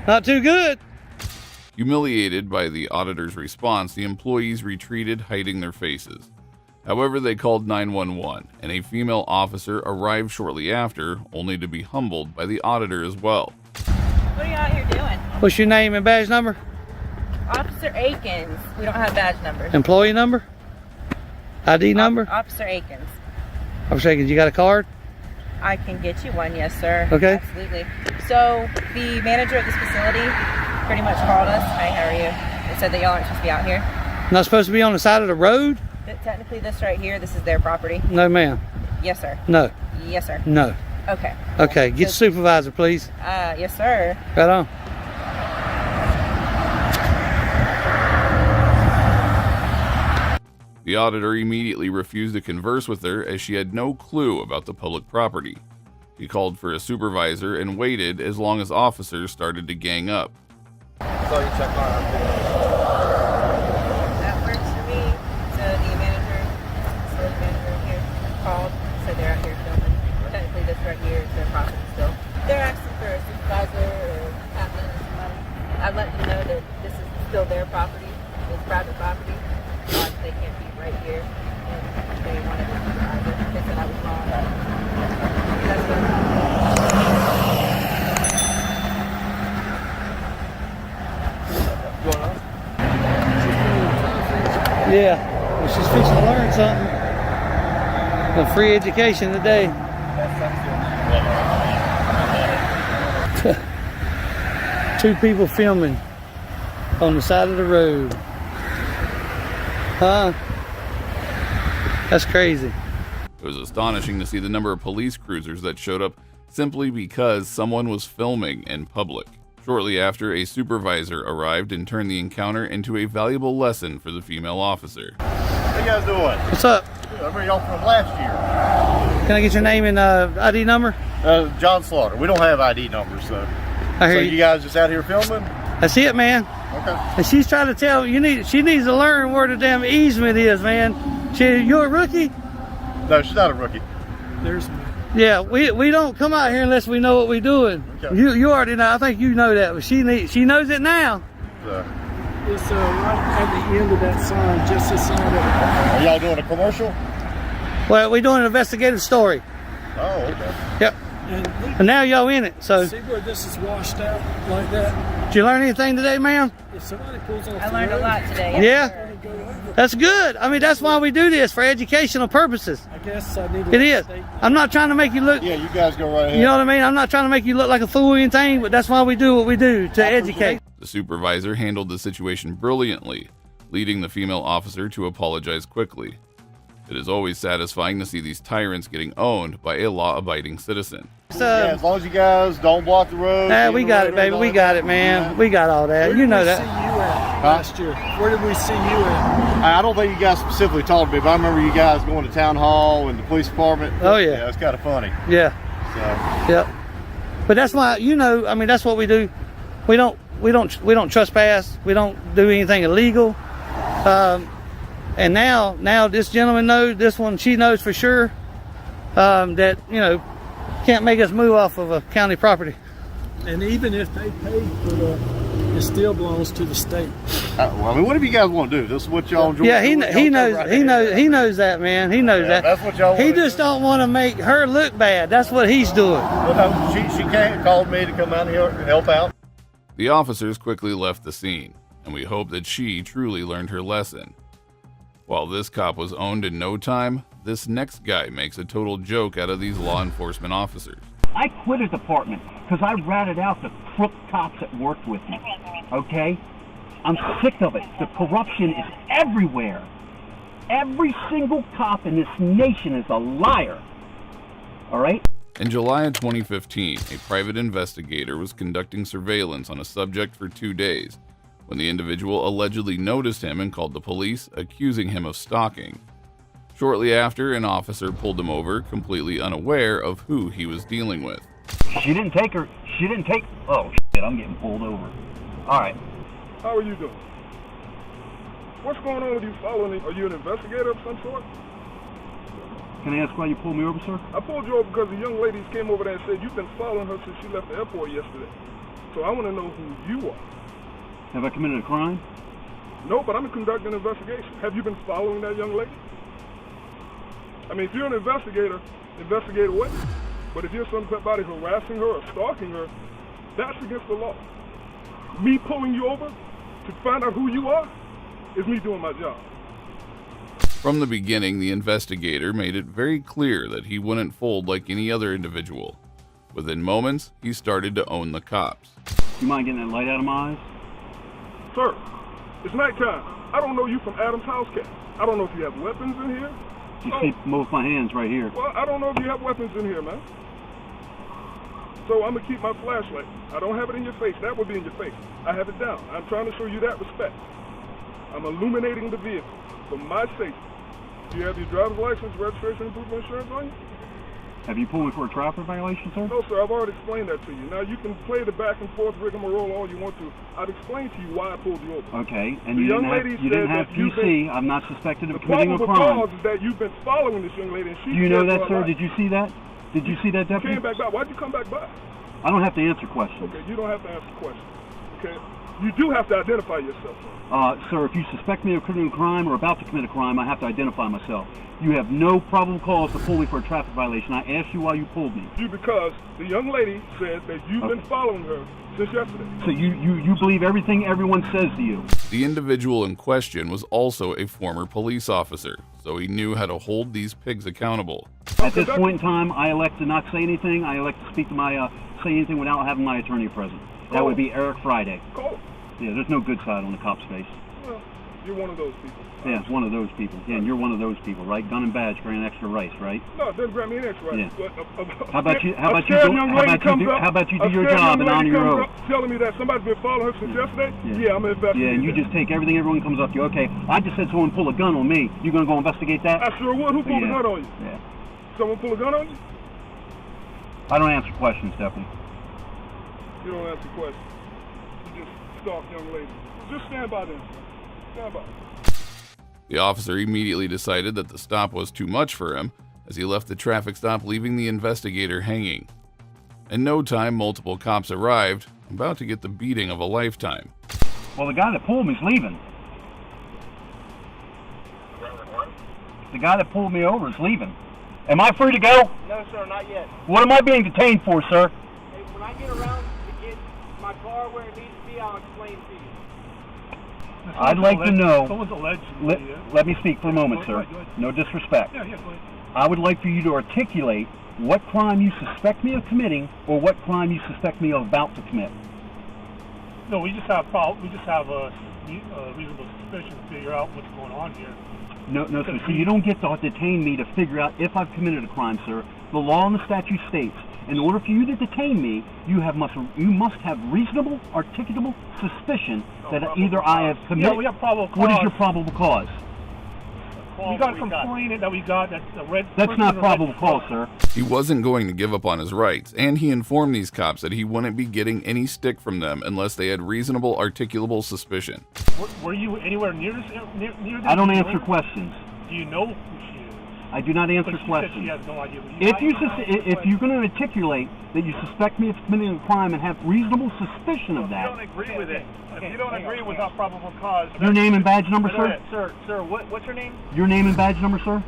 Not too good. Humiliated by the auditor's response, the employees retreated, hiding their faces. However, they called 911, and a female officer arrived shortly after, only to be humbled by the auditor as well. What are you out here doing? What's your name and badge number? Officer Akins. We don't have badge numbers. Employee number? ID number? Officer Akins. Officer Akins, you got a card? I can get you one, yes, sir. Okay. Absolutely. So the manager of this facility pretty much called us. Hi, how are you? They said that y'all aren't supposed to be out here. Not supposed to be on the side of the road? But technically, this right here, this is their property. No, ma'am. Yes, sir. No. Yes, sir. No. Okay. Okay, get supervisor, please. Yes, sir. Right on. The auditor immediately refused to converse with her as she had no clue about the public property. He called for a supervisor and waited as long as officers started to gang up. That works for me. So the manager here called, said they're out here filming. Technically, this right here is their property still. They're asking for a supervisor or captain or somebody. I let them know that this is still their property. It's private property. They can't be right here, and they wanted a supervisor. They said I was wrong. That's what What's going on? Yeah, well, she's fixing to learn something. A free education today. 2 people filming on the side of the road. Huh? That's crazy. It was astonishing to see the number of police cruisers that showed up simply because someone was filming in public. Shortly after, a supervisor arrived and turned the encounter into a valuable lesson for the female officer. How you guys doing? What's up? I remember y'all from last year. Can I get your name and ID number? John Slaughter. We don't have ID numbers, so. I hear So you. you guys just out here filming? That's it, man. Okay. And she's trying to tell she needs to learn where the damn easement is, man. You're a rookie? No, she's not a rookie. There's Yeah, we don't come out here unless we know what we're doing. Okay. You already know. I think you know that, but she knows it now. It's right at the end of that sign, just this side of it. Are y'all doing a commercial? Well, we're doing an investigative story. Oh, okay. Yep. And now y'all in it, so. See where this is washed out like that? Did you learn anything today, ma'am? If somebody pulls off I learned a lot today. Yeah. That's good. I mean, that's why we do this, for educational purposes. I guess I need to. It is. I'm not trying to make you look. Yeah, you guys go right ahead. You know what I mean? I'm not trying to make you look like a fool or anything, but that's why we do what we do, to educate. The supervisor handled the situation brilliantly, leading the female officer to apologize quickly. It is always satisfying to see these tyrants getting owned by a law-abiding citizen. Yeah, as long as you guys don't block the road. We got it, baby. We got it, man. We got all that. You know that. Where did we see you at last year? Where did we see you at? I don't think you guys specifically talked to me, but I remember you guys going to town hall and the police department. Oh, yeah. Yeah, it's kind of funny. Yeah. So. Yep. But that's why, I mean, that's what we do. We don't trespass. We don't do anything illegal. And now this gentleman knows, she knows for sure that, can't make us move off of a county property. And even if they paid for it still belongs to the state. Well, I mean, whatever you guys want to do, this is what y'all enjoy. Yeah, he knows that, man. He knows that. That's what y'all. He just don't want to make her look bad. That's what he's doing. Well, no, she called me to come out here and help out. The officers quickly left the scene, and we hope that she truly learned her lesson. While this cop was owned in no time, this next guy makes a total joke out of these law enforcement officers. I quit a department because I ratted out the crook cops that worked with me, okay? I'm sick of it. The corruption is everywhere. Every single cop in this nation is a liar, all right? In July of 2015, a private investigator was conducting surveillance on a subject for 2 days when the individual allegedly noticed him and called the police, accusing him of stalking. Shortly after, an officer pulled him over, completely unaware of who he was dealing with. She didn't take her She didn't take... Oh, shit, I'm getting pulled over. All right. How are you doing? What's going on with you following me? Are you an investigator of some sort? Can I ask why you pulled me over, sir? I pulled you over because the young ladies came over there and said you've been following her since she left the airport yesterday. So I want to know who you are. Have I committed a crime? No, but I'm conducting an investigation. Have you been following that young lady? I mean, if you're an investigator, investigate away. But if you're somebody harassing her or stalking her, that's against the law. Me pulling you over to find out who you are is me doing my job. From the beginning, the investigator made it very clear that he wouldn't fold like any other individual. Within moments, he started to own the cops. You mind getting that light out of my eyes? Sir, it's nighttime. I don't know you from Adam's house cat. I don't know if you have weapons in here. You see both my hands right here. Well, I don't know if you have weapons in here, man. So I'm going to keep my flashlight. I don't have it in your face. That would be in your face. I have it down. I'm trying to show you that respect. I'm illuminating the vehicle for my safety. Do you have your driver's license, registration, and proof of insurance on you? Have you pulled me for a traffic violation, sir? No, sir. I've already explained that to you. Now, you can play the back and forth rigmarole all you want to. I've explained to you why I pulled you over. Okay, and you didn't have PC. I'm not suspected of committing a crime. The probable cause is that you've been following this young lady, and she... Do you know that, sir? Did you see that? Did you see that, deputy? You came back by. Why'd you come back by? I don't have to answer questions. Okay, you don't have to answer questions. Okay? You do have to identify yourself, sir. Sir, if you suspect me of committing a crime or about to commit a crime, I have to identify myself. You have no probable cause to pull me for a traffic violation. I asked you why you pulled me. Because the young lady said that you've been following her since yesterday. So you believe everything everyone says to you? The individual in question was also a former police officer, so he knew how to hold these pigs accountable. At this point in time, I elect to not say anything. I elect to speak to my, say anything without having my attorney present. That would be Eric Friday. Cool. Yeah, there's no good side on the cop's face. Well, you're one of those people. Yeah, it's one of those people. Yeah, and you're one of those people, right? Gun and badge grant extra rights, right? No, it doesn't grant me an extra right. Yeah. But, how about you do your job and honor your oath? Telling me that somebody's been following her since yesterday? Yeah, I'm gonna investigate. Yeah, and you just take everything everyone comes up to you. Okay, I just said someone pull a gun on me. You gonna go investigate that? I sure would. Who pulled a gun on you? Yeah. Someone pull a gun on you? I don't answer questions, Stephanie. You don't answer questions. You just stalk young ladies. Just stand by them. Stand by. The officer immediately decided that the stop was too much for him, as he left the traffic stop, leaving the investigator hanging. In no time, multiple cops arrived, about to get the beating of a lifetime. Well, the guy that pulled me's leaving. The guy that pulled me over is leaving. Am I free to go? No, sir, not yet. What am I being detained for, sir? Hey, when I get around to get my car where it needs to be, I'll explain to you. I'd like to know. Allegedly, let me speak for a moment, sir. No disrespect. Yeah, go ahead. I would like for you to articulate what crime you suspect me of committing, or what crime you suspect me of about to commit. No, we just have a reasonable suspicion to figure out what's going on here. No, sir. So you don't get to detain me to figure out if I've committed a crime, sir. The law and the statute states, in order for you to detain me, you must have reasonable, articulable suspicion that either I have committed. Yeah, we have probable cause. What is your probable cause? We got a complaint that we got that the red. That's not probable cause, sir. He wasn't going to give up on his rights, and he informed these cops that he wouldn't be getting any stick from them unless they had reasonable, articulable suspicion. Were you anywhere near this? Near I don't answer questions. Do you know who she is? I do not answer questions. She has no idea. If you're going to articulate that you suspect me of committing a crime and have reasonable suspicion of that. If you don't agree with it. If you don't agree with our probable cause. Your name and badge number, sir? Sir, what's your name? Your name and badge number, sir?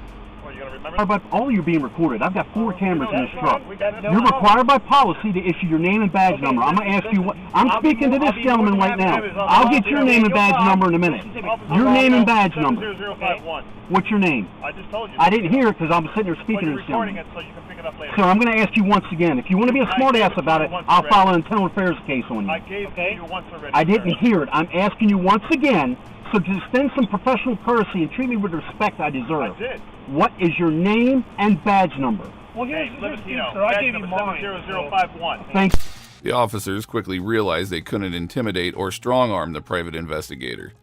Well, you gonna remember? But all you're being recorded. I've got 4 cameras in this truck. You're required by policy to issue your name and badge number. I'm going to ask you what. I'm speaking to this gentleman right now. I'll get your name and badge number in a minute. Your name and badge number. 0051. What's your name? I just told you. I didn't hear it because I'm sitting there speaking to this gentleman. It so you can pick it up later. Sir, I'm going to ask you once again. If you want to be a smartass about it, I'll file an internal affairs case on you. I gave it to you once already. I didn't hear it. I'm asking you once again. So to extend some professional courtesy and treat me with the respect I deserve. I did. What is your name and badge number? Well, here's sir. I gave you mine. 0051. Thank you. The officers quickly realized they couldn't intimidate or strong-arm the private investigator.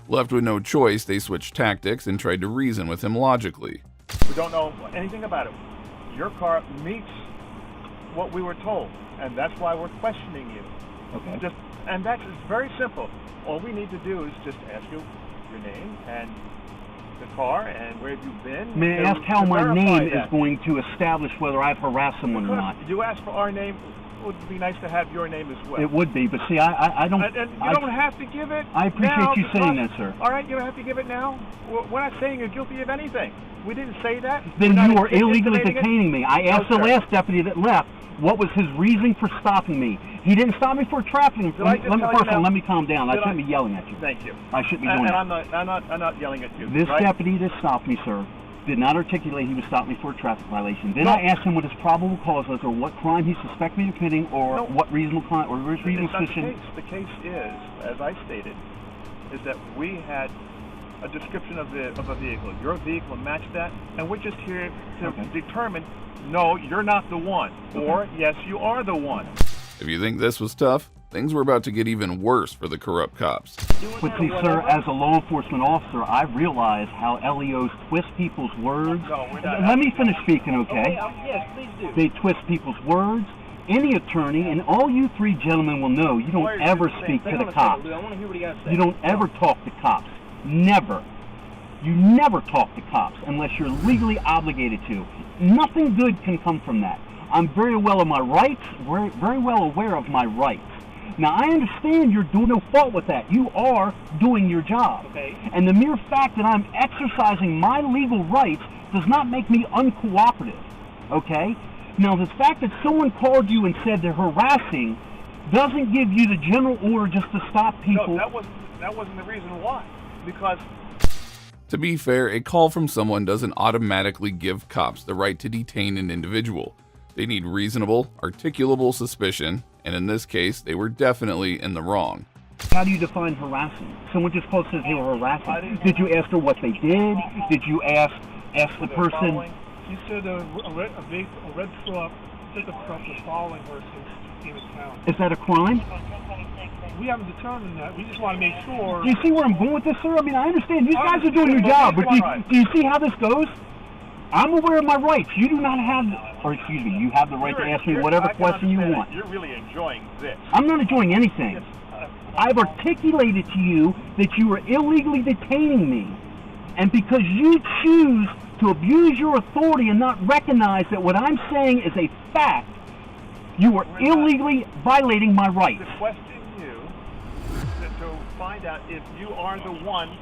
Left with no choice, they switched tactics and tried to reason with him logically. We don't know anything about it. Your car meets what we were told, and that's why we're questioning you. Okay. And that's very simple. All we need to do is just ask you your name and the car and where have you been. May I ask how my name is going to establish whether I've harassed someone or not? You ask for our name. It would be nice to have your name as well. It would be, but see, I don't... And you don't have to give it I appreciate now you saying that, sir. All right, you don't have to give it now. We're not saying you're guilty of anything. We didn't say that. Then you are illegally intimating it. detaining me. I asked the last deputy that left, what was his reason for stopping me? He didn't stop me for trafficking. Let me calm down. I shouldn't be yelling at you. Thank you. I shouldn't be doing that. And I'm not yelling at you. This right? deputy that stopped me, sir, did not articulate he was stopping me for a traffic violation. Then I asked him what his probable cause was, or what crime he suspected me of committing, or what reasonable crime, or reasonable suspicion. The case is, as I stated, is that we had a description of a vehicle. Your vehicle matched that, and we're just here to determine, no, you're not the one, or yes, you are the one. If you think this was tough, things were about to get even worse for the corrupt cops. But see, sir, as a law enforcement officer, I realize how LEOs twist people's words. Let me finish speaking, okay? Yes, please do. They twist people's words. Any attorney, and all you three gentlemen will know, you don't ever speak to the cops. I want to hear what he got to say. You don't ever talk to cops. Never. You never talk to cops unless you're legally obligated to. Nothing good can come from that. I'm very well of my rights, very well aware of my rights. Now, I understand you're doing no fault with that. You are doing your job. Okay. And the mere fact that I'm exercising my legal rights does not make me uncooperative. Okay? Now, the fact that someone called you and said they're harassing doesn't give you the general order just to stop people. No, that wasn't the reason why. Because... To be fair, a call from someone doesn't automatically give cops the right to detain an individual. They need reasonable, articulable suspicion, and in this case, they were definitely in the wrong. How do you define harassing? Someone just called and says they were harassing. Did you ask her what they did? Did you ask the person? She said a red truck, pickup truck was following her since she came to town. Is that a crime? We haven't determined that. We just want to make sure. Do you see where I'm going with this, sir? I mean, I understand you guys are doing your job, but do you see how this goes? I'm aware of my rights. You do not have, or excuse me, you have the right to ask me whatever question you want. You're really enjoying this. I'm not enjoying anything. I've articulated to you that you are illegally detaining me. And because you choose to abuse your authority and not recognize that what I'm saying is a fact, you are illegally violating my rights. To question you, to find out if you are the one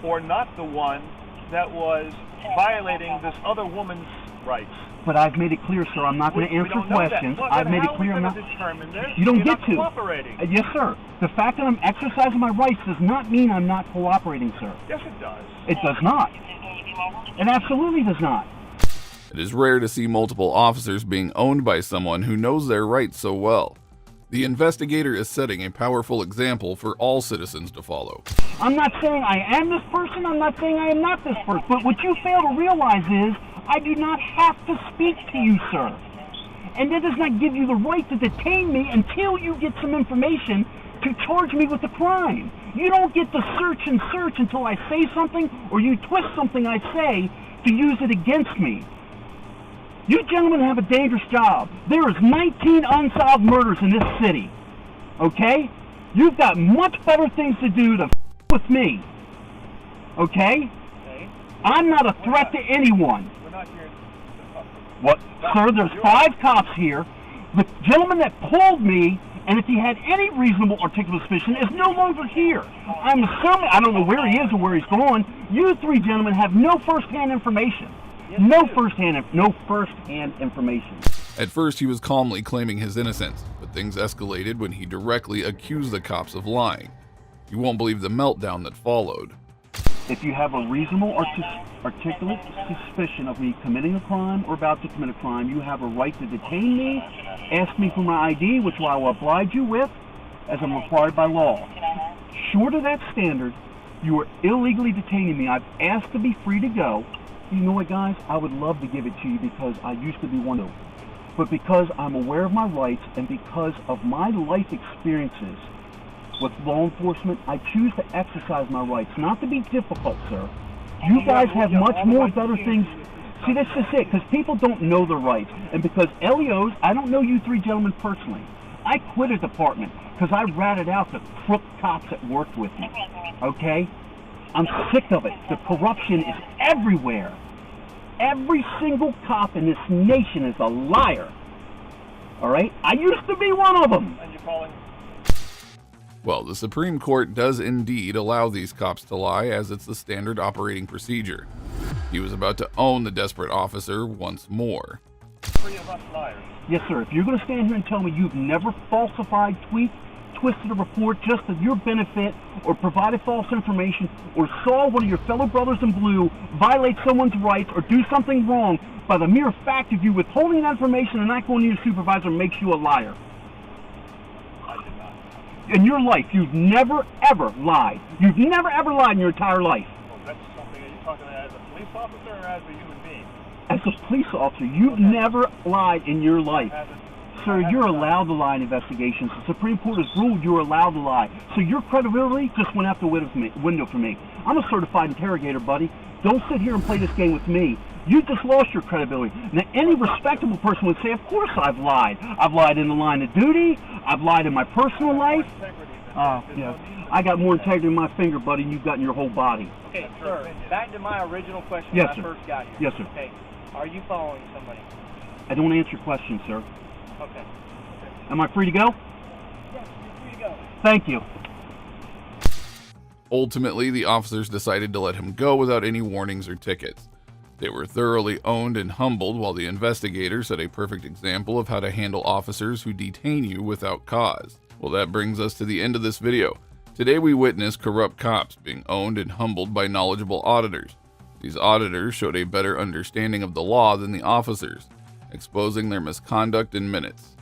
or not the one that was violating this other woman's rights. But I've made it clear, sir, I'm not going to answer questions. I've made it clear I'm not. You don't get to. Yes, sir. The fact that I'm exercising my rights does not mean I'm not cooperating, sir. Yes, it does. It does not. It absolutely does not. It is rare to see multiple officers being owned by someone who knows their rights so well. The investigator is setting a powerful example for all citizens to follow. I'm not saying I am this person, I'm not saying I am not this person, but what you fail to realize is I do not have to speak to you, sir. And that does not give you the right to detain me until you get some information to charge me with the crime. You don't get to search and search until I say something or you twist something I say to use it against me. You gentlemen have a dangerous job. There is 19 unsolved murders in this city. Okay? You've got much better things to do to with me. Okay? I'm not a threat to anyone. We're not here. What? Sir, there's 5 cops here. The gentleman that pulled me, and if he had any reasonable articulable suspicion, is no longer here. I'm assuming, I don't know where he is or where he's gone. You 3 gentlemen have no first-hand information. No first-hand information. At first, he was calmly claiming his innocence, but things escalated when he directly accused the cops of lying. You won't believe the meltdown that followed. If you have a reasonable articulate suspicion of me committing a crime or about to commit a crime, you have a right to detain me, ask me for my ID, which I will oblige you with, as I'm required by law. Short of that standard, you are illegally detaining me. I've asked to be free to go. You know what, guys? I would love to give it to you because I used to be one of them. But because I'm aware of my rights and because of my life experiences with law enforcement, I choose to exercise my rights. Not to be difficult, sir. You guys have much more better things. See, this is it, because people don't know their rights. And because LEOs, I don't know you three gentlemen personally. I quit a department because I ratted out the crook cops that worked with me. Okay? I'm sick of it. The corruption is everywhere. Every single cop in this nation is a liar. All right? I used to be one of them. And you're calling? Well, the Supreme Court does indeed allow these cops to lie, as it's the standard operating procedure. He was about to own the desperate officer once more. Three of us liars. Yes, sir. If you're going to stand here and tell me you've never falsified tweets, twisted a report just for your benefit, or provided false information, or saw one of your fellow brothers in blue violate someone's rights or do something wrong, by the mere fact of you withholding that information and not going to your supervisor makes you a liar. I did not. In your life, you've never, ever lied. You've never, ever lied in your entire life. Well, that's something that you're talking about as a police officer or as a human being? As a police officer, you've never lied in your life. Sir, you're allowed to lie in investigations. The Supreme Court has ruled you're allowed to lie. So your credibility just went out the window for me. I'm a certified interrogator, buddy. Don't sit here and play this game with me. You just lost your credibility. Now, any respectable person would say, of course I've lied. I've lied in the line of duty. I've lied in my personal life. Yeah. I got more integrity in my finger, buddy, than you've got in your whole body. Okay, sir, back to my original question Yes, when sir. I first got here. Yes, sir. Okay, are you following somebody? I don't answer questions, sir. Okay. Am I free to go? Yes, you're free to go. Thank you. Ultimately, the officers decided to let him go without any warnings or tickets. They were thoroughly owned and humbled, while the investigator set a perfect example of how to handle officers who detain you without cause. Well, that brings us to the end of this video. Today we witnessed corrupt cops being owned and humbled by knowledgeable auditors. These auditors showed a better understanding of the law than the officers, exposing their misconduct in minutes.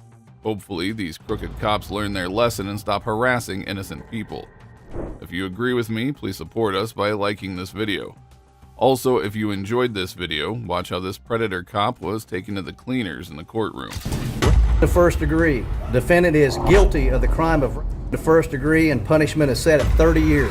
Hopefully, these crooked cops learn their lesson and stop harassing innocent people. If you agree with me, please support us by liking this video. Also, if you enjoyed this video, watch how this predator cop was taken to the cleaners in the courtroom. The first degree. Defendant is guilty of the crime of the first degree, and punishment is set at 30 years.